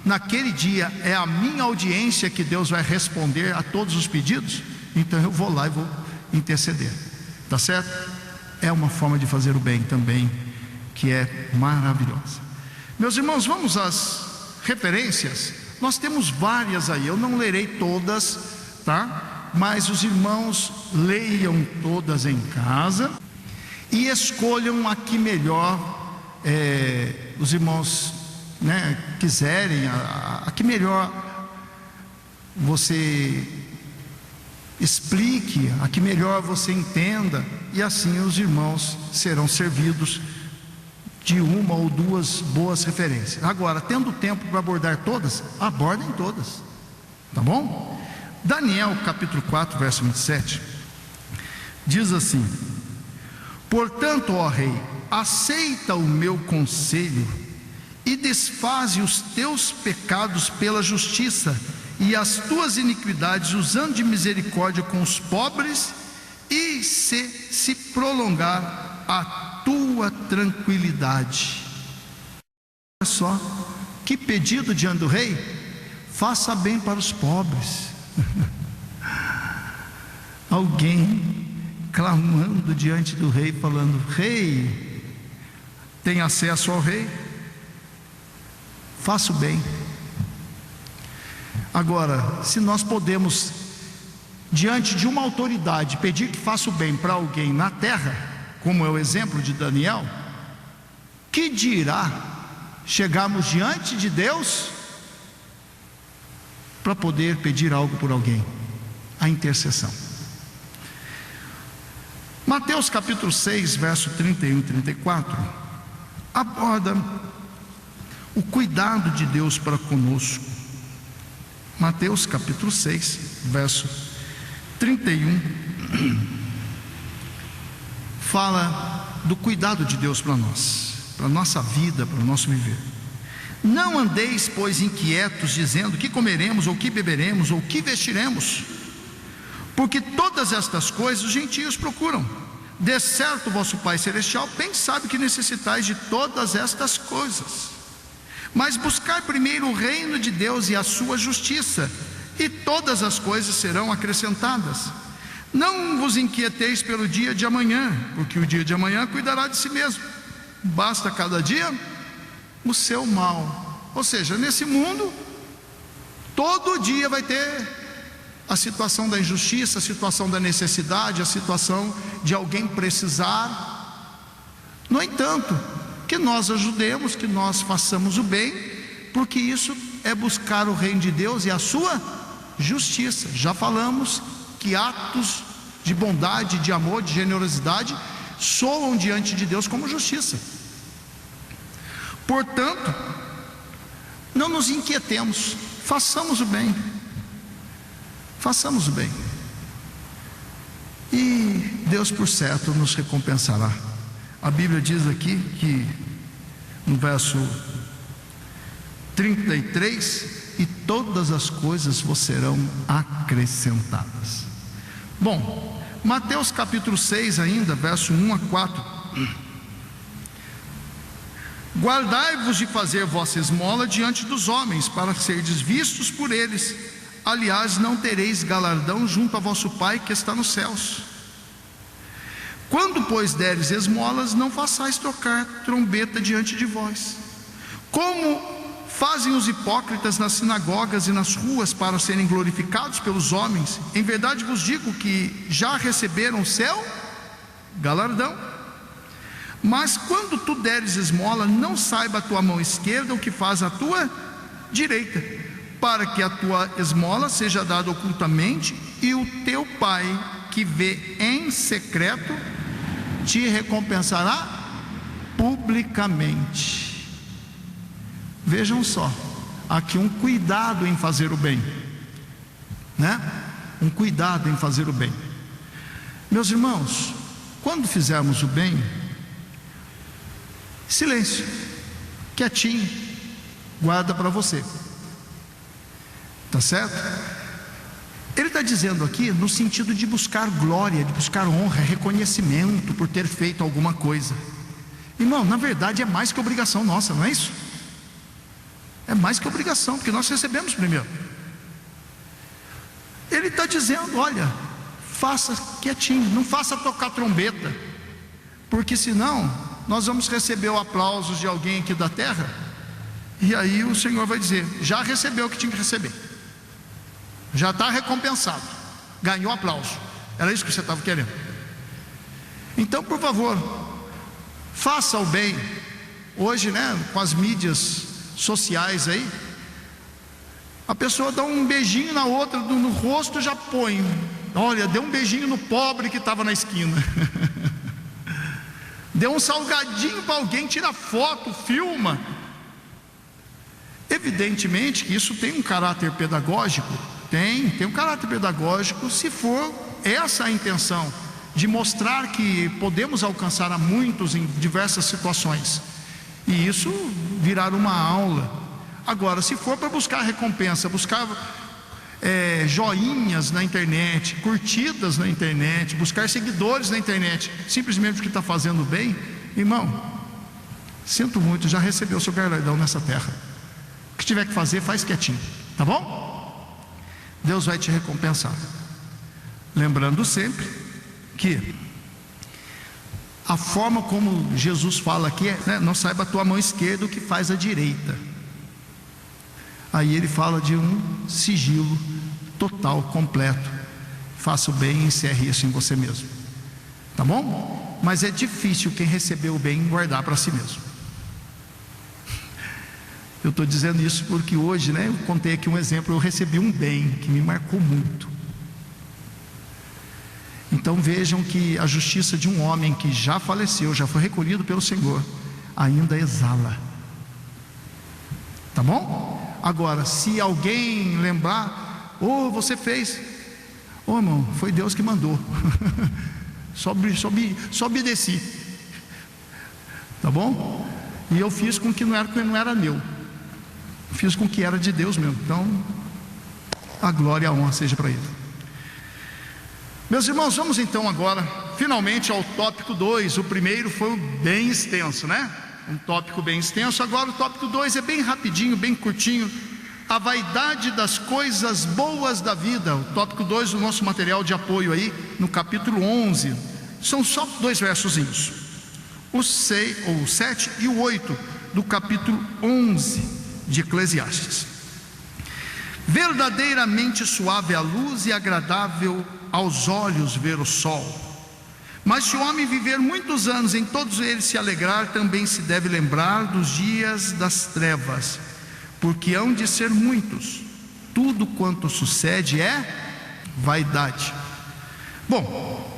naquele dia é a minha audiência que Deus vai responder a todos os pedidos? Então eu vou lá e vou interceder, tá certo? É uma forma de fazer o bem também, que é maravilhosa. Meus irmãos, vamos às referências. Nós temos várias aí, eu não lerei todas, tá? Mas os irmãos leiam todas em casa e escolham a que melhor os irmãos, né, quiserem, a que melhor você explique, a que melhor você entenda, e assim os irmãos serão servidos de uma ou duas boas referências. Agora, tendo tempo para abordar todas, abordem todas, tá bom? Daniel capítulo 4, verso 27 diz assim: portanto, ó rei, aceita o meu conselho e desfaze os teus pecados pela justiça e as tuas iniquidades, usando de misericórdia com os pobres, e se prolongar a tua tranquilidade. Olha só, que pedido diante do rei: faça bem para os pobres. Alguém clamando diante do rei, falando: rei, tem acesso ao rei, faça o bem. Agora, se nós podemos, diante de uma autoridade, pedir que faça o bem para alguém na terra, como é o exemplo de Daniel, que dirá chegarmos diante de Deus para poder pedir algo por alguém? A intercessão. Mateus capítulo 6, verso 31 e 34 aborda o cuidado de Deus para conosco. Mateus capítulo 6, verso 31 fala do cuidado de Deus para nós, para a nossa vida, para o nosso viver. Não andeis, pois, inquietos, dizendo: que comeremos, ou que beberemos, ou que vestiremos? Porque todas estas coisas os gentios procuram. De certo, vosso Pai Celestial bem sabe que necessitais de todas estas coisas. Mas buscai primeiro o reino de Deus e a sua justiça, e todas as coisas serão acrescentadas. Não vos inquieteis pelo dia de amanhã, porque o dia de amanhã cuidará de si mesmo. Basta cada dia o seu mal. Ou seja, nesse mundo, todo dia vai ter a situação da injustiça, a situação da necessidade, a situação de alguém precisar. No entanto, que nós ajudemos, que nós façamos o bem, porque isso é buscar o reino de Deus e a sua justiça. Já falamos que atos de bondade, de amor, de generosidade soam diante de Deus como justiça. Portanto, não nos inquietemos, façamos o bem. Façamos o bem, e Deus por certo nos recompensará. A Bíblia diz aqui que no verso 33, e todas as coisas vos serão acrescentadas. Bom, Mateus capítulo 6 ainda, verso 1 a 4. Guardai-vos de fazer vossa esmola diante dos homens, para serdes vistos por eles. Aliás, não tereis galardão junto a vosso Pai que está nos céus. Quando, pois, deres esmolas, não façais tocar trombeta diante de vós, como fazem os hipócritas nas sinagogas e nas ruas, para serem glorificados pelos homens. Em verdade vos digo que já receberam o seu galardão. Mas quando tu deres esmola, não saiba a tua mão esquerda o que faz a tua direita, para que a tua esmola seja dada ocultamente, e o teu Pai que vê em secreto te recompensará publicamente. Vejam só, aqui um cuidado em fazer o bem, né? Um cuidado em fazer o bem. Meus irmãos, quando fizermos o bem, silêncio, quietinho, guarda para você. Tá certo? Ele está dizendo aqui no sentido de buscar glória, de buscar honra, reconhecimento por ter feito alguma coisa. Irmão, na verdade é mais que obrigação nossa, não é isso? É mais que obrigação, porque nós recebemos primeiro. Ele está dizendo, olha, faça quietinho, não faça tocar trombeta, porque senão nós vamos receber o aplauso de alguém aqui da terra, e aí o Senhor vai dizer, já recebeu o que tinha que receber, já está recompensado, ganhou aplauso. Era isso que você estava querendo. Então, por favor, faça o bem. Hoje, né, com as mídias sociais aí, a pessoa dá um beijinho na outra, no rosto já põe, olha, deu um beijinho no pobre que estava na esquina. Deu um salgadinho para alguém, tira foto, filma. Evidentemente que isso tem um caráter pedagógico. Tem um caráter pedagógico, se for essa a intenção, de mostrar que podemos alcançar a muitos em diversas situações, e isso virar uma aula. Agora, se for para buscar recompensa, buscar joinhas na internet, curtidas na internet, buscar seguidores na internet, simplesmente porque está fazendo bem, irmão, sinto muito, já recebeu o seu galardão nessa terra. O que tiver que fazer, faz quietinho, tá bom? Deus vai te recompensar. Lembrando sempre que a forma como Jesus fala aqui é, né, não saiba a tua mão esquerda o que faz a direita. Aí ele fala de um sigilo total, completo. Faça o bem e encerre isso em você mesmo, tá bom? Mas é difícil quem recebeu o bem guardar para si mesmo. Eu estou dizendo isso porque hoje, né, eu contei aqui um exemplo. Eu recebi um bem que me marcou muito. Então vejam que a justiça de um homem que já faleceu, já foi recolhido pelo Senhor, ainda exala. Tá bom? Agora, se alguém lembrar, você fez, irmão, foi Deus que mandou. só obedeci. Tá bom? E eu fiz com que não era meu. Fiz com que era de Deus mesmo. Então, a glória e a honra seja para Ele. Meus irmãos, vamos então agora finalmente ao tópico 2. O primeiro foi bem extenso, né? Um tópico bem extenso. Agora o tópico 2 é bem rapidinho, bem curtinho. A vaidade das coisas boas da vida. O tópico 2 do nosso material de apoio aí, no capítulo 11. São só 2 versozinhos. O 7 e o 8 do capítulo 11 de Eclesiastes. Verdadeiramente suave é a luz e agradável aos olhos ver o sol. Mas se o homem viver muitos anos, em todos eles se alegrar, também se deve lembrar dos dias das trevas, porque hão de ser muitos. Tudo quanto sucede é vaidade. Bom,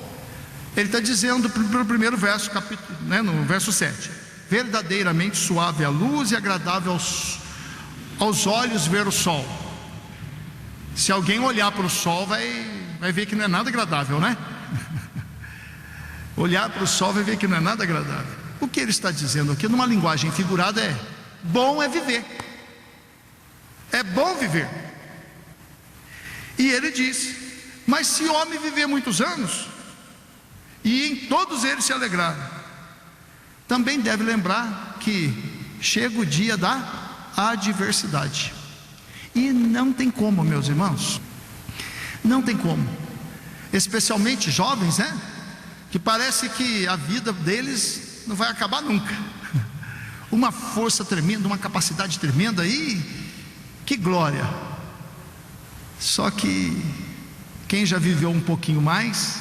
ele está dizendo no primeiro verso, capítulo, né, no verso 7: verdadeiramente suave é a luz e agradável aos olhos ver o sol. Se alguém olhar para o sol, vai ver que não é nada agradável, né? Olhar para o sol vai ver que não é nada agradável. O que ele está dizendo aqui, numa linguagem figurada, é: bom é viver. É bom viver. E ele diz: mas se o homem viver muitos anos, e em todos eles se alegrar, também deve lembrar que chega o dia da adversidade. E não tem como, meus irmãos, não tem como, especialmente jovens, né? Que parece que a vida deles não vai acabar nunca. Uma força tremenda, uma capacidade tremenda aí, que glória. Só que quem já viveu um pouquinho mais,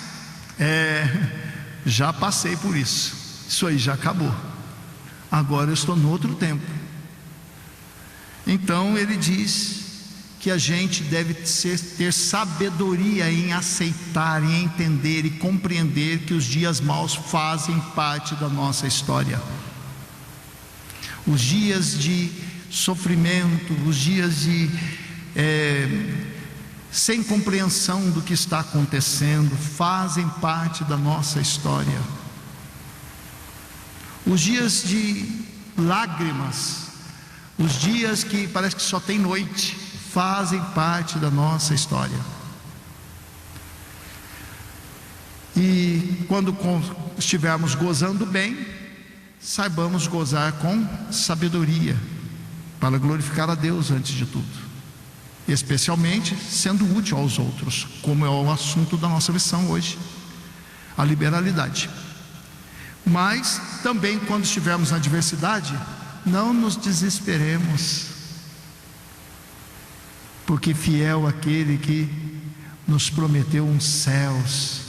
já passei por isso. Isso aí já acabou. Agora eu estou no outro tempo. Então ele diz que a gente deve ter sabedoria em aceitar, em entender e compreender que os dias maus fazem parte da nossa história. Os dias de sofrimento, os dias de sem compreensão do que está acontecendo, fazem parte da nossa história. Os dias de lágrimas, os dias que parece que só tem noite, fazem parte da nossa história. E quando estivermos gozando bem, saibamos gozar com sabedoria, para glorificar a Deus antes de tudo, especialmente sendo útil aos outros, como é o assunto da nossa lição hoje, a liberalidade. Mas também, quando estivermos na adversidade, não nos desesperemos, porque fiel aquele que nos prometeu uns céus,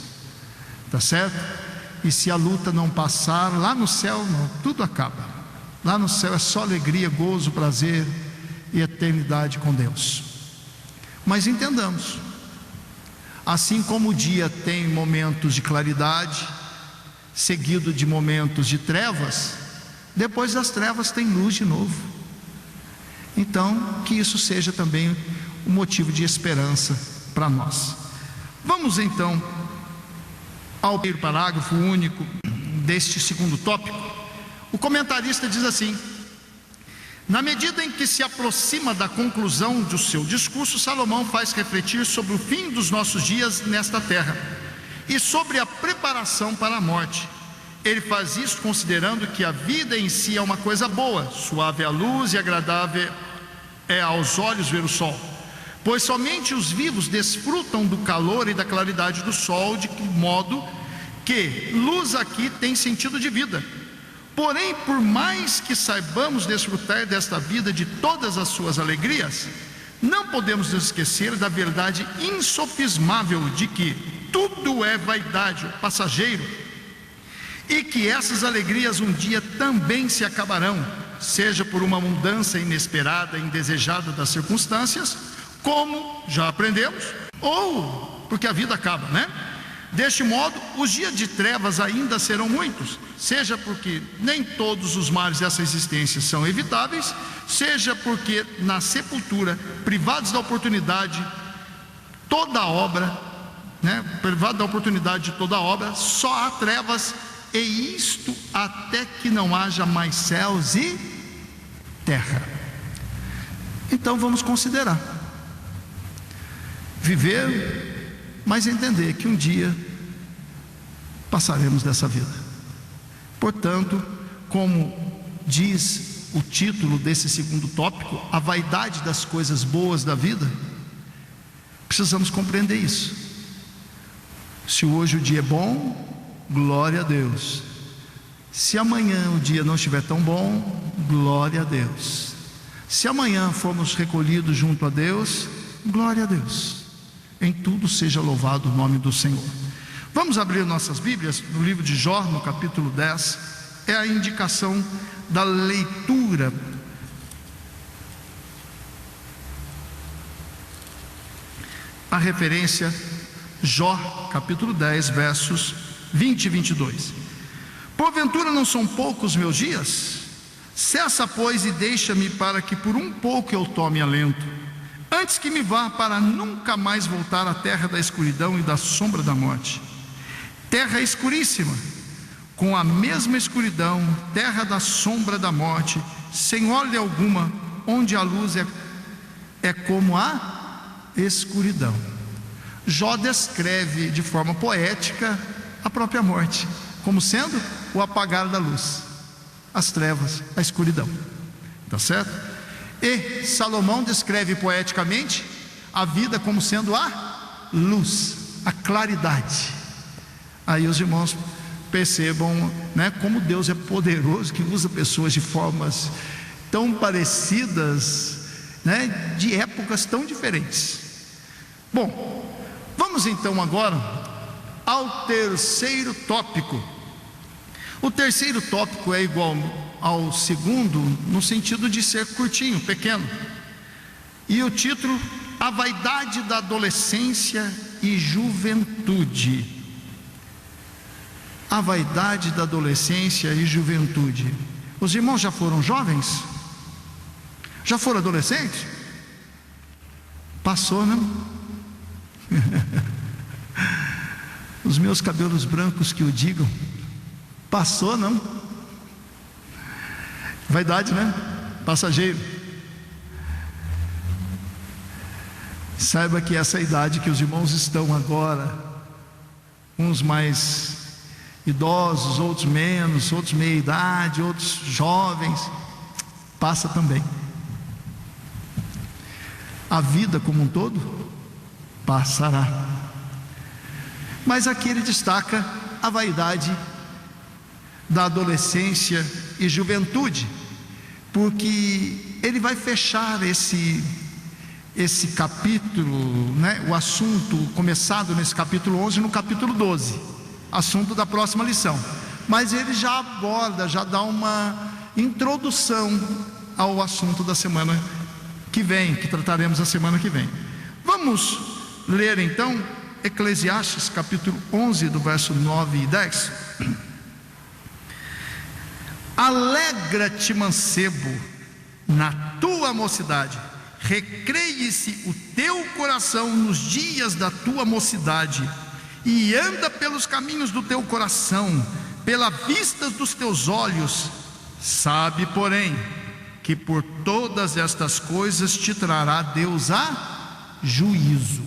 tá certo? E se a luta não passar, lá no céu não, tudo acaba. Lá no céu é só alegria, gozo, prazer e eternidade com Deus. Mas entendamos, assim como o dia tem momentos de claridade, seguido de momentos de trevas, depois das trevas tem luz de novo. Então, que isso seja também um motivo de esperança para nós. Vamos então ao primeiro parágrafo único deste segundo tópico. O comentarista diz assim: na medida em que se aproxima da conclusão do seu discurso, Salomão faz refletir sobre o fim dos nossos dias nesta terra e sobre a preparação para a morte. Ele faz isso considerando que a vida em si é uma coisa boa, suave é a luz e agradável é aos olhos ver o sol, pois somente os vivos desfrutam do calor e da claridade do sol, de modo que luz aqui tem sentido de vida. Porém, por mais que saibamos desfrutar desta vida de todas as suas alegrias, não podemos nos esquecer da verdade insofismável de que tudo é vaidade, passageiro, e que essas alegrias um dia também se acabarão, seja por uma mudança inesperada e indesejada das circunstâncias, como já aprendemos, ou porque a vida acaba, né? Deste modo, os dias de trevas ainda serão muitos, seja porque nem todos os males dessa existência são evitáveis, seja porque na sepultura, privados da oportunidade, toda a obra, né? Privado da oportunidade de toda a obra, só há trevas, e isto até que não haja mais céus e terra. Então vamos considerar, viver, mas entender que um dia passaremos dessa vida. Portanto, como diz o título desse segundo tópico, a vaidade das coisas boas da vida, precisamos compreender isso. Se hoje o dia é bom, glória a Deus. Se amanhã o dia não estiver tão bom, glória a Deus. Se amanhã formos recolhidos junto a Deus, glória a Deus. Em tudo seja louvado o nome do Senhor. Vamos abrir nossas Bíblias no livro de Jó, no capítulo 10. É a indicação da leitura. A referência, Jó, capítulo 10, versos 20 e 22. Porventura não são poucos meus dias? Cessa, pois, e deixa-me, para que por um pouco eu tome alento, antes que me vá, para nunca mais voltar à terra da escuridão e da sombra da morte. Terra escuríssima, com a mesma escuridão, terra da sombra da morte, sem ordem alguma, onde a luz é como a escuridão. Jó descreve de forma poética a própria morte, como sendo o apagar da luz, as trevas, a escuridão. Tá certo? E Salomão descreve poeticamente a vida como sendo a luz, a claridade. Aí os irmãos percebam, né, como Deus é poderoso, que usa pessoas de formas tão parecidas, né, de épocas tão diferentes. Bom, vamos então agora ao terceiro tópico. O terceiro tópico é igual ao segundo, no sentido de ser curtinho, pequeno. E o título: a vaidade da adolescência e juventude. A vaidade da adolescência e juventude. Os irmãos já foram jovens? Já foram adolescentes? Passou, não? Os meus cabelos brancos que o digam. Passou, não? Vaidade, né? Passageiro. Saiba que essa idade que os irmãos estão agora, uns mais idosos, outros menos, outros meia idade, outros jovens, passa também. A vida como um todo passará. Mas aqui ele destaca a vaidade da adolescência e juventude, porque ele vai fechar esse capítulo, né, o assunto começado nesse capítulo 11, no capítulo 12, assunto da próxima lição. Mas ele já aborda, já dá uma introdução ao assunto da semana que vem, que trataremos a semana que vem. Vamos ler então Eclesiastes capítulo 11, do verso 9 e 10. Alegra-te, mancebo, na tua mocidade, recreie-se o teu coração nos dias da tua mocidade, e anda pelos caminhos do teu coração, pela vista dos teus olhos. Sabe, porém, que por todas estas coisas te trará Deus a juízo.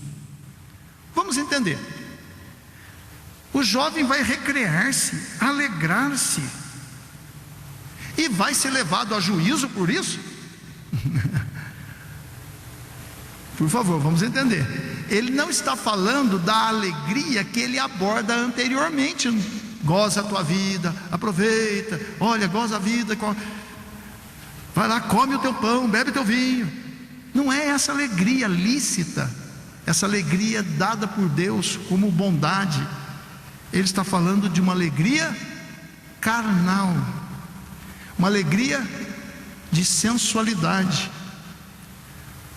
Vamos entender. O jovem vai recrear-se, alegrar-se, e vai ser levado a juízo por isso? Por favor, vamos entender. Ele não está falando da alegria que ele aborda anteriormente. Goza a tua vida, aproveita, olha, goza a vida, vai lá, come o teu pão, bebe o teu vinho. Não é essa alegria lícita, essa alegria dada por Deus como bondade. Ele está falando de uma alegria carnal, uma alegria de sensualidade,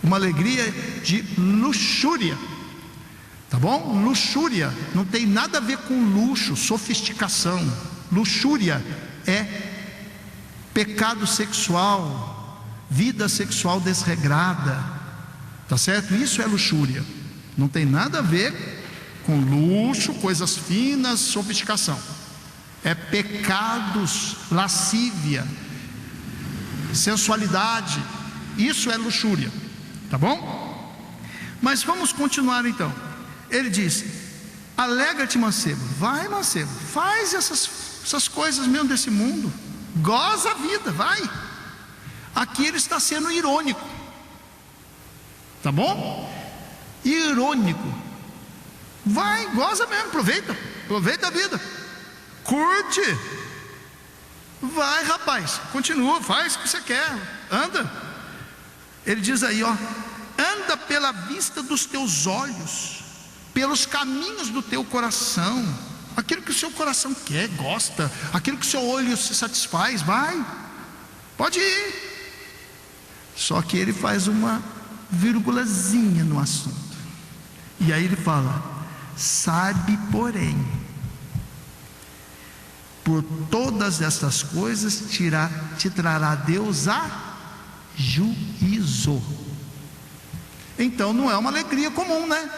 uma alegria de luxúria, tá bom? Luxúria não tem nada a ver com luxo, sofisticação. Luxúria é pecado sexual, vida sexual desregrada, tá certo? Isso é luxúria, não tem nada a ver com luxo, coisas finas, sofisticação. É pecados, lascívia, sensualidade, isso é luxúria, tá bom? Mas vamos continuar então. Ele diz: Alegra-te, mancebo. Vai, mancebo, faz essas coisas mesmo desse mundo. Goza a vida, vai. Aqui ele está sendo irônico, tá bom? Irônico. Vai, goza mesmo, aproveita a vida, curte. Vai, rapaz, continua, faz o que você quer, anda. Ele diz aí, ó: anda pela vista dos teus olhos, pelos caminhos do teu coração, aquilo que o seu coração quer, gosta, aquilo que o seu olho se satisfaz. Vai, pode ir. Só que ele faz uma vírgulazinha no assunto, e aí ele fala: sabe, porém, por todas estas coisas te trará Deus a juízo. Então não é uma alegria comum, né?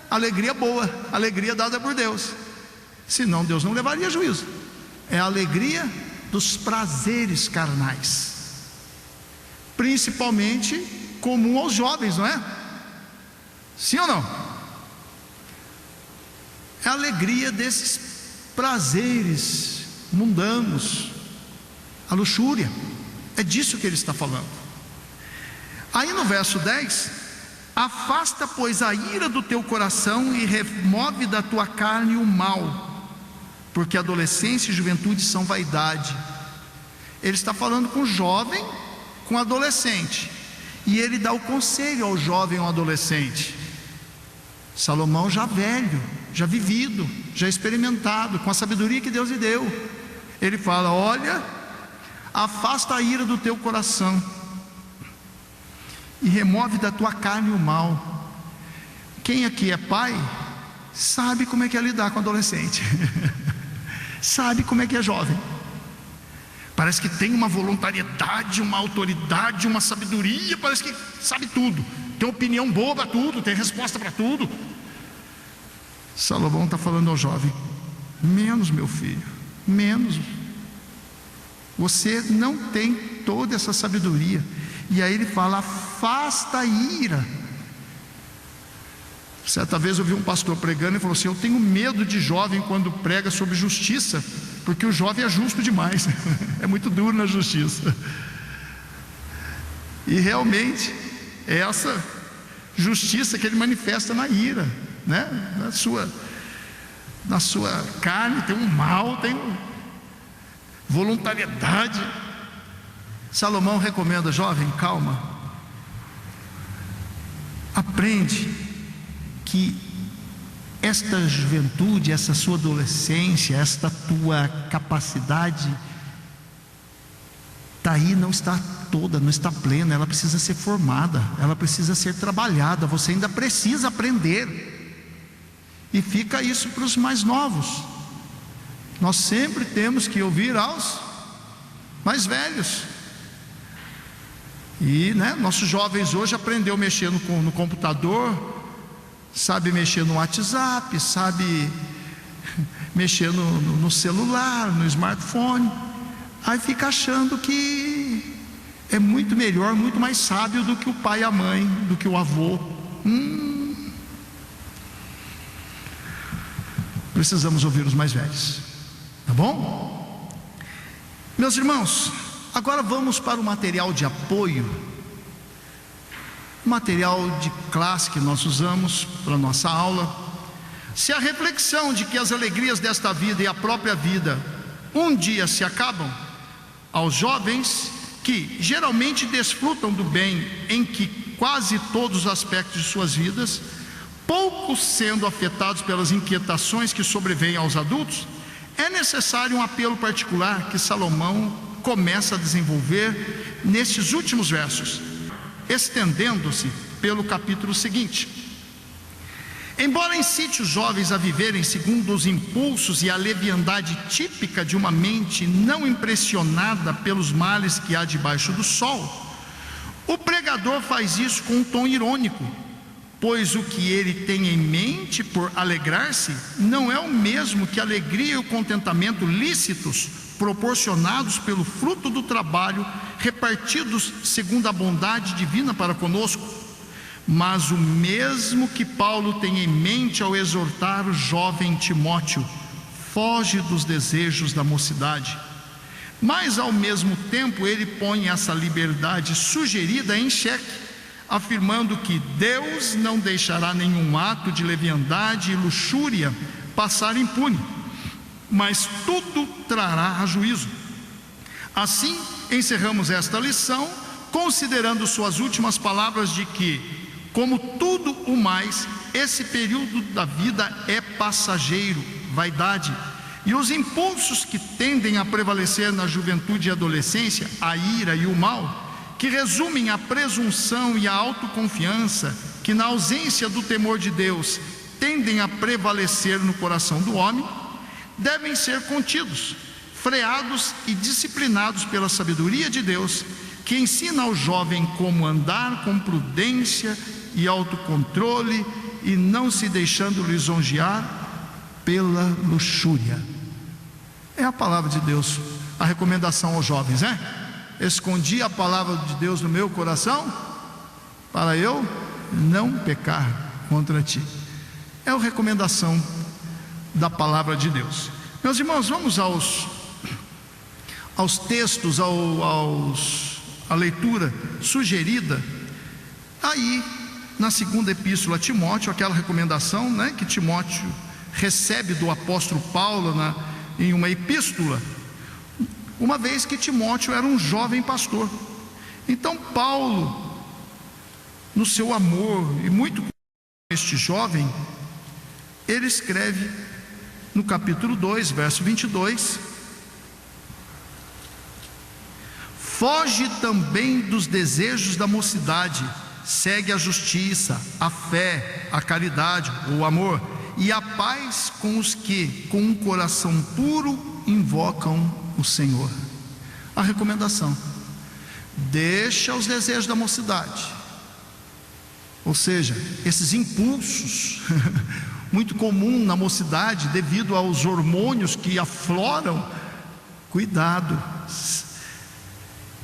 Alegria boa, alegria dada por Deus, senão Deus não levaria a juízo. É a alegria dos prazeres carnais, principalmente comum aos jovens, não é? Sim ou não? É a alegria desses prazeres mundanos, a luxúria. É disso que ele está falando. Aí no verso 10: afasta, pois, a ira do teu coração e remove da tua carne o mal, porque adolescência e juventude são vaidade. Ele está falando com jovem, com adolescente, e ele dá o conselho ao jovem ou adolescente. Salomão já velho, já vivido, já experimentado, com a sabedoria que Deus lhe deu, ele fala: olha, afasta a ira do teu coração e remove da tua carne o mal. Quem aqui é pai sabe como é que é lidar com adolescente sabe como é que é jovem. Parece que tem uma voluntariedade, uma autoridade, uma sabedoria, parece que sabe tudo, tem opinião boa para tudo, tem resposta para tudo. Salomão está falando ao jovem: menos, meu filho, menos. Você não tem toda essa sabedoria. E aí ele fala: afasta a ira. Certa vez eu vi um pastor pregando e falou assim: eu tenho medo de jovem quando prega sobre justiça, porque o jovem é justo demais é muito duro na justiça. E realmente é essa justiça que ele manifesta na ira, né? Na sua carne tem um mal, tem voluntariedade. Salomão recomenda: jovem, calma, aprende que esta juventude, essa sua adolescência, esta tua capacidade está aí, não está toda, não está plena, ela precisa ser formada, ela precisa ser trabalhada, você ainda precisa aprender. E fica isso para os mais novos. Nós sempre temos que ouvir aos mais velhos. E nossos jovens hoje aprenderam a mexer no computador, sabe mexer no WhatsApp, sabe mexer no celular, no smartphone. Aí fica achando que é muito melhor, muito mais sábio do que o pai e a mãe, do que o avô. Precisamos ouvir os mais velhos, tá bom? Meus irmãos, agora vamos para o material de apoio, o material de classe que nós usamos para a nossa aula. Se a reflexão de que as alegrias desta vida e a própria vida um dia se acabam, aos jovens que geralmente desfrutam do bem em que quase todos os aspectos de suas vidas, poucos sendo afetados pelas inquietações que sobrevêm aos adultos, é necessário um apelo particular que Salomão começa a desenvolver nestes últimos versos, estendendo-se pelo capítulo seguinte. Embora incite os jovens a viverem segundo os impulsos e a leviandade típica de uma mente não impressionada pelos males que há debaixo do sol, o pregador faz isso com um tom irônico, pois o que ele tem em mente por alegrar-se não é o mesmo que a alegria e o contentamento lícitos proporcionados pelo fruto do trabalho repartidos segundo a bondade divina para conosco, mas o mesmo que Paulo tem em mente ao exortar o jovem Timóteo: foge dos desejos da mocidade. Mas ao mesmo tempo ele põe essa liberdade sugerida em xeque, afirmando que Deus não deixará nenhum ato de leviandade e luxúria passar impune, mas tudo trará a juízo. Assim, encerramos esta lição considerando suas últimas palavras de que, como tudo o mais, esse período da vida é passageiro, vaidade, e os impulsos que tendem a prevalecer na juventude e adolescência, a ira e o mal, que resumem a presunção e a autoconfiança, que na ausência do temor de Deus tendem a prevalecer no coração do homem, devem ser contidos, freados e disciplinados pela sabedoria de Deus, que ensina ao jovem como andar com prudência e autocontrole e não se deixando lisonjear pela luxúria. É a palavra de Deus, a recomendação aos jovens, né? Escondi a palavra de Deus no meu coração para eu não pecar contra ti. É a recomendação da palavra de Deus. Meus irmãos, vamos aos textos, a leitura sugerida aí na segunda epístola a Timóteo, aquela recomendação, né, que Timóteo recebe do apóstolo Paulo em uma epístola, uma vez que Timóteo era um jovem pastor. Então Paulo, no seu amor e muito com este jovem, ele escreve no capítulo 2, verso 22: foge também dos desejos da mocidade, segue a justiça, a fé, a caridade, o amor e a paz com os que, com um coração puro, invocam o Senhor. A recomendação: deixa os desejos da mocidade, ou seja, esses impulsos muito comum na mocidade devido aos hormônios que afloram. Cuidado,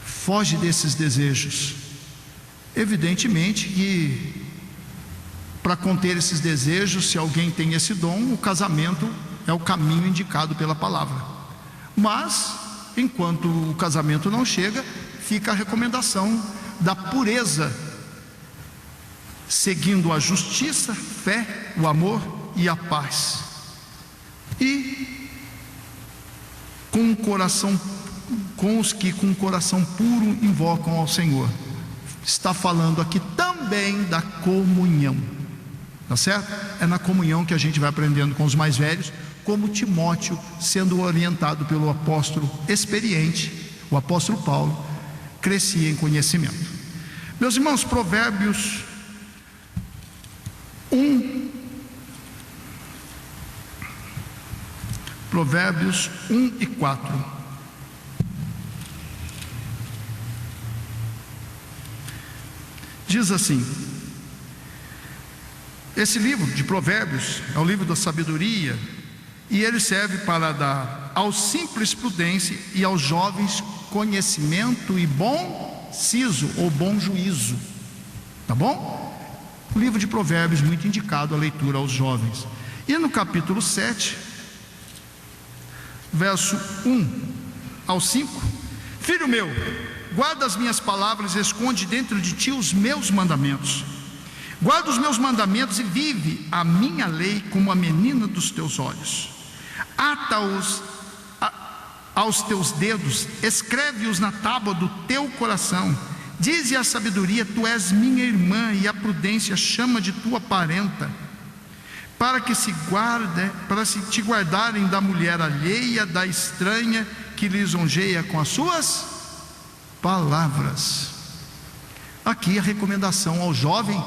foge desses desejos. Evidentemente que para conter esses desejos, se alguém tem esse dom, o casamento é o caminho indicado pela palavra. Mas enquanto o casamento não chega, fica a recomendação da pureza, seguindo a justiça, fé, o amor e a paz, e com os que com um coração puro invocam ao Senhor. Está falando aqui também da comunhão, tá certo? É na comunhão que a gente vai aprendendo com os mais velhos, como Timóteo, sendo orientado pelo apóstolo experiente, o apóstolo Paulo, crescia em conhecimento. Meus irmãos, Provérbios 1 e 4. Diz assim: esse livro de Provérbios é o livro da sabedoria, e ele serve para dar aos simples prudência e aos jovens conhecimento e bom siso ou bom juízo. Tá bom? O livro de Provérbios, muito indicado a leitura aos jovens. E no capítulo 7, verso 1 ao 5: filho meu, guarda as minhas palavras e esconde dentro de ti os meus mandamentos. Guarda os meus mandamentos e vive a minha lei como a menina dos teus olhos. Ata-os aos teus dedos, escreve-os na tábua do teu coração. Dize a sabedoria: tu és minha irmã, e a prudência chama de tua parenta, para se te guardarem da mulher alheia, da estranha que lisonjeia com as suas palavras. Aqui a recomendação ao jovem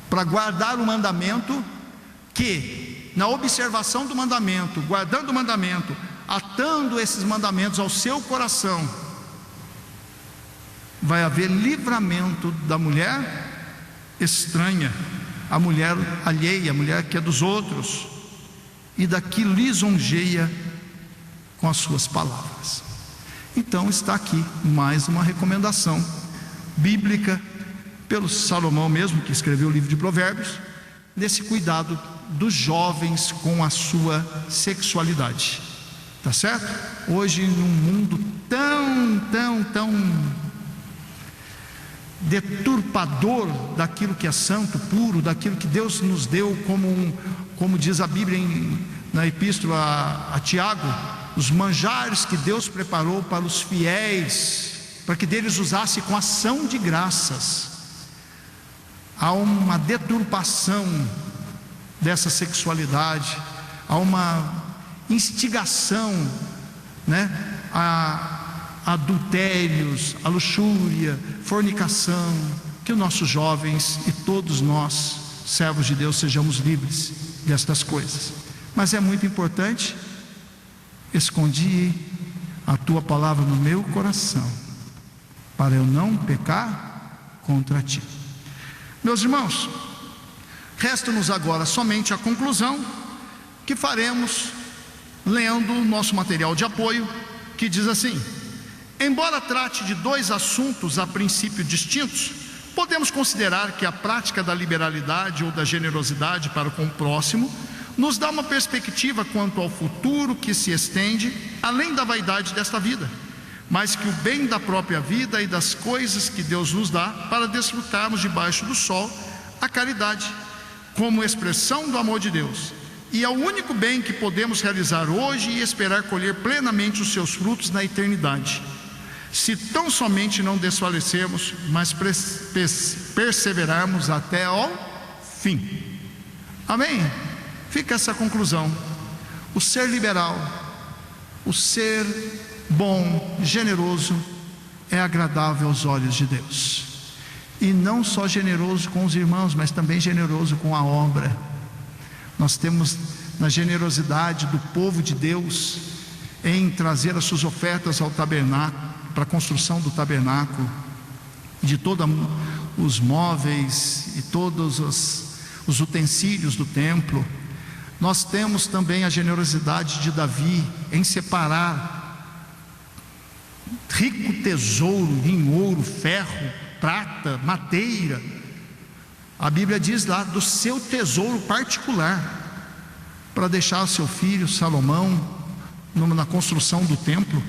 para guardar o mandamento, que na observação do mandamento, guardando o mandamento, atando esses mandamentos ao seu coração, vai haver livramento da mulher estranha, a mulher alheia, a mulher que é dos outros, e da que lisonjeia com as suas palavras. Então está aqui mais uma recomendação bíblica pelo Salomão mesmo, que escreveu o livro de Provérbios, nesse cuidado dos jovens com a sua sexualidade. Tá certo? Hoje, num mundo tão deturpador daquilo que é santo, puro, daquilo que Deus nos deu como diz a Bíblia na epístola a Tiago, os manjares que Deus preparou para os fiéis, para que deles usasse com ação de graças. Há uma deturpação dessa sexualidade, há uma instigação, a adultérios, a luxúria, fornicação. Que os nossos jovens e todos nós, servos de Deus, sejamos livres destas coisas. Mas é muito importante: escondi a tua palavra no meu coração, para eu não pecar contra ti. Meus irmãos, resta-nos agora somente a conclusão, que faremos lendo o nosso material de apoio, que diz assim: embora trate de dois assuntos a princípio distintos, podemos considerar que a prática da liberalidade ou da generosidade para com o próximo nos dá uma perspectiva quanto ao futuro que se estende além da vaidade desta vida, mas que o bem da própria vida e das coisas que Deus nos dá para desfrutarmos debaixo do sol, a caridade, como expressão do amor de Deus, e é o único bem que podemos realizar hoje e esperar colher plenamente os seus frutos na eternidade, se tão somente não desfalecermos, mas perseverarmos até ao fim. Amém? Fica essa conclusão: o ser liberal, o ser bom, generoso, é agradável aos olhos de Deus. E não só generoso com os irmãos, mas também generoso com a obra. Nós temos na generosidade do povo de Deus em trazer as suas ofertas ao tabernáculo, para a construção do tabernáculo, de todos os móveis e todos os utensílios do templo. Nós temos também a generosidade de Davi em separar rico tesouro em ouro, ferro, prata, madeira. A Bíblia diz lá do seu tesouro particular, para deixar ao seu filho Salomão na construção do templo.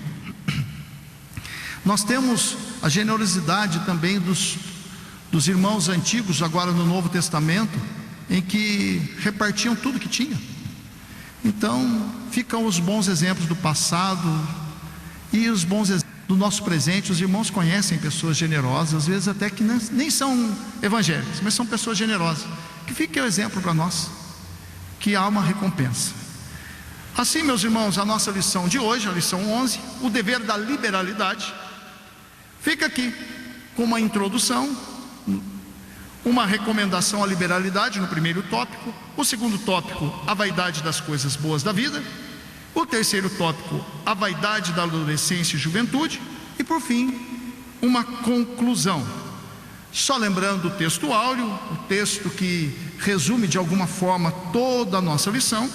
Nós temos a generosidade também dos irmãos antigos, agora no Novo Testamento, em que repartiam tudo que tinha. Então ficam os bons exemplos do passado e os bons exemplos do nosso presente. Os irmãos conhecem pessoas generosas, às vezes até que nem são evangélicos, mas são pessoas generosas, que fique o exemplo para nós, que há uma recompensa. Assim, meus irmãos, a nossa lição de hoje, a lição 11, o dever da liberalidade, fica aqui com uma introdução, uma recomendação à liberalidade no primeiro tópico, o segundo tópico, a vaidade das coisas boas da vida, o terceiro tópico, a vaidade da adolescência e juventude, e por fim, uma conclusão. Só lembrando o texto áureo, o texto que resume de alguma forma toda a nossa lição: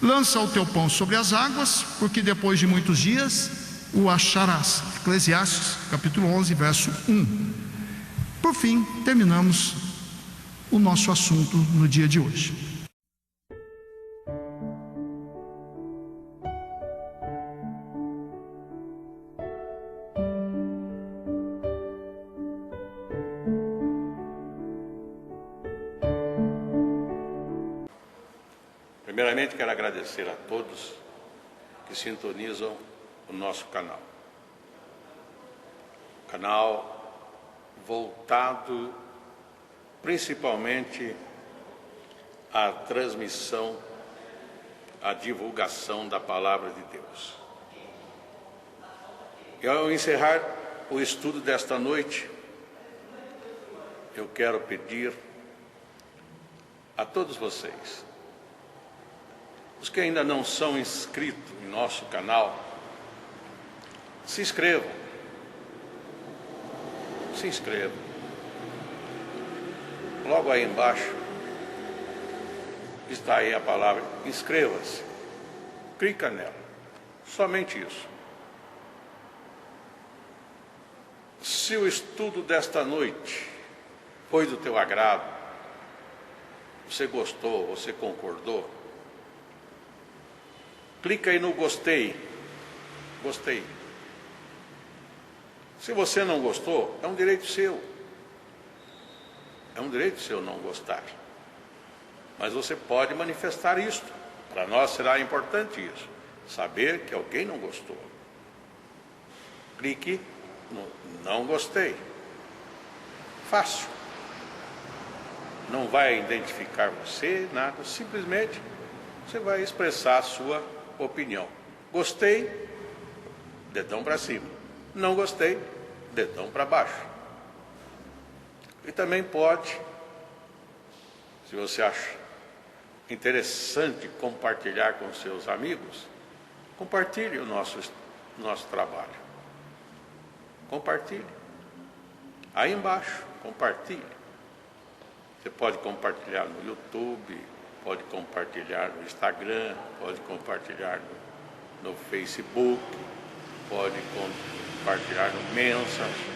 lança o teu pão sobre as águas, porque depois de muitos dias o acharás. Eclesiastes capítulo 11, verso 1. Por fim, terminamos o nosso assunto no dia de hoje. Primeiramente, quero agradecer a todos que sintonizam o nosso canal voltado principalmente à transmissão, à divulgação da palavra de Deus. E ao encerrar o estudo desta noite, eu quero pedir a todos vocês, os que ainda não são inscritos em nosso canal, se inscrevam. Se inscrevam. Logo aí embaixo está aí a palavra inscreva-se. Clica nela. Somente isso. Se o estudo desta noite Foi do teu agrado? Você gostou? Você concordou? Clica aí no gostei. Gostei. Se você não gostou, é um direito seu. É um direito seu não gostar. Mas você pode manifestar isto. Para nós será importante isso. Saber que alguém não gostou. Clique no não gostei. Fácil. Não vai identificar você, nada. Simplesmente você vai expressar a sua opinião. Gostei, dedão para cima. Não gostei, dedão para baixo. E também pode, se você acha interessante compartilhar com seus amigos, compartilhe o nosso trabalho. Compartilhe. Aí embaixo, compartilhe. Você pode compartilhar no YouTube, pode compartilhar no Instagram, pode compartilhar no Facebook, pode compartilhar no Messenger,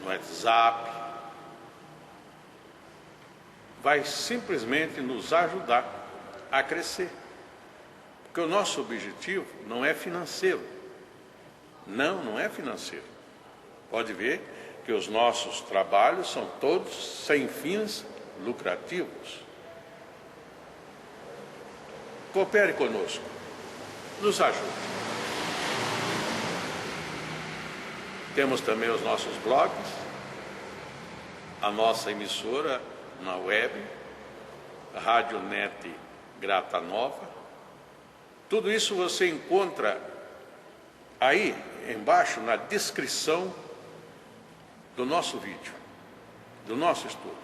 no WhatsApp. Vai simplesmente nos ajudar a crescer. Porque o nosso objetivo não é financeiro. Não é financeiro. Pode ver que os nossos trabalhos são todos sem fins lucrativos. Coopere conosco. Nos ajude. Temos também os nossos blogs, a nossa emissora na web, a Rádio Net Grata Nova. Tudo isso você encontra aí embaixo na descrição do nosso vídeo, do nosso estudo.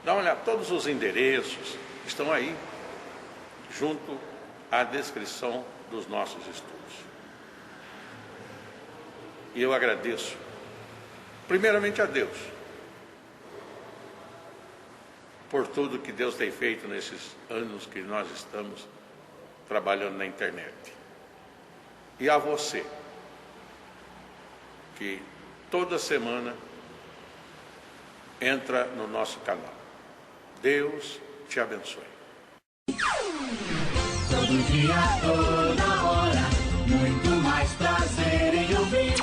Dá uma olhada, todos os endereços estão aí, junto à descrição dos nossos estudos. E eu agradeço, primeiramente a Deus, por tudo que Deus tem feito nesses anos que nós estamos trabalhando na internet. E a você, que toda semana entra no nosso canal. Deus te abençoe. Todo dia, toda hora, muito mais prazer em ouvir.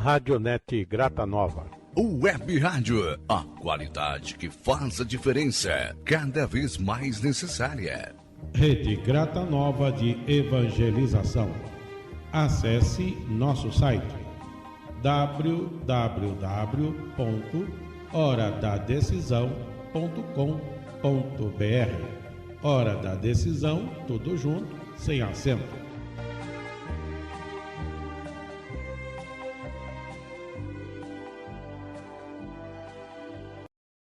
Radionet Grata Nova. Web Rádio, a qualidade que faz a diferença, cada vez mais necessária. Rede Grata Nova de Evangelização. Acesse nosso site www.horadadecisão.com.br. Hora da Decisão, tudo junto, sem acento.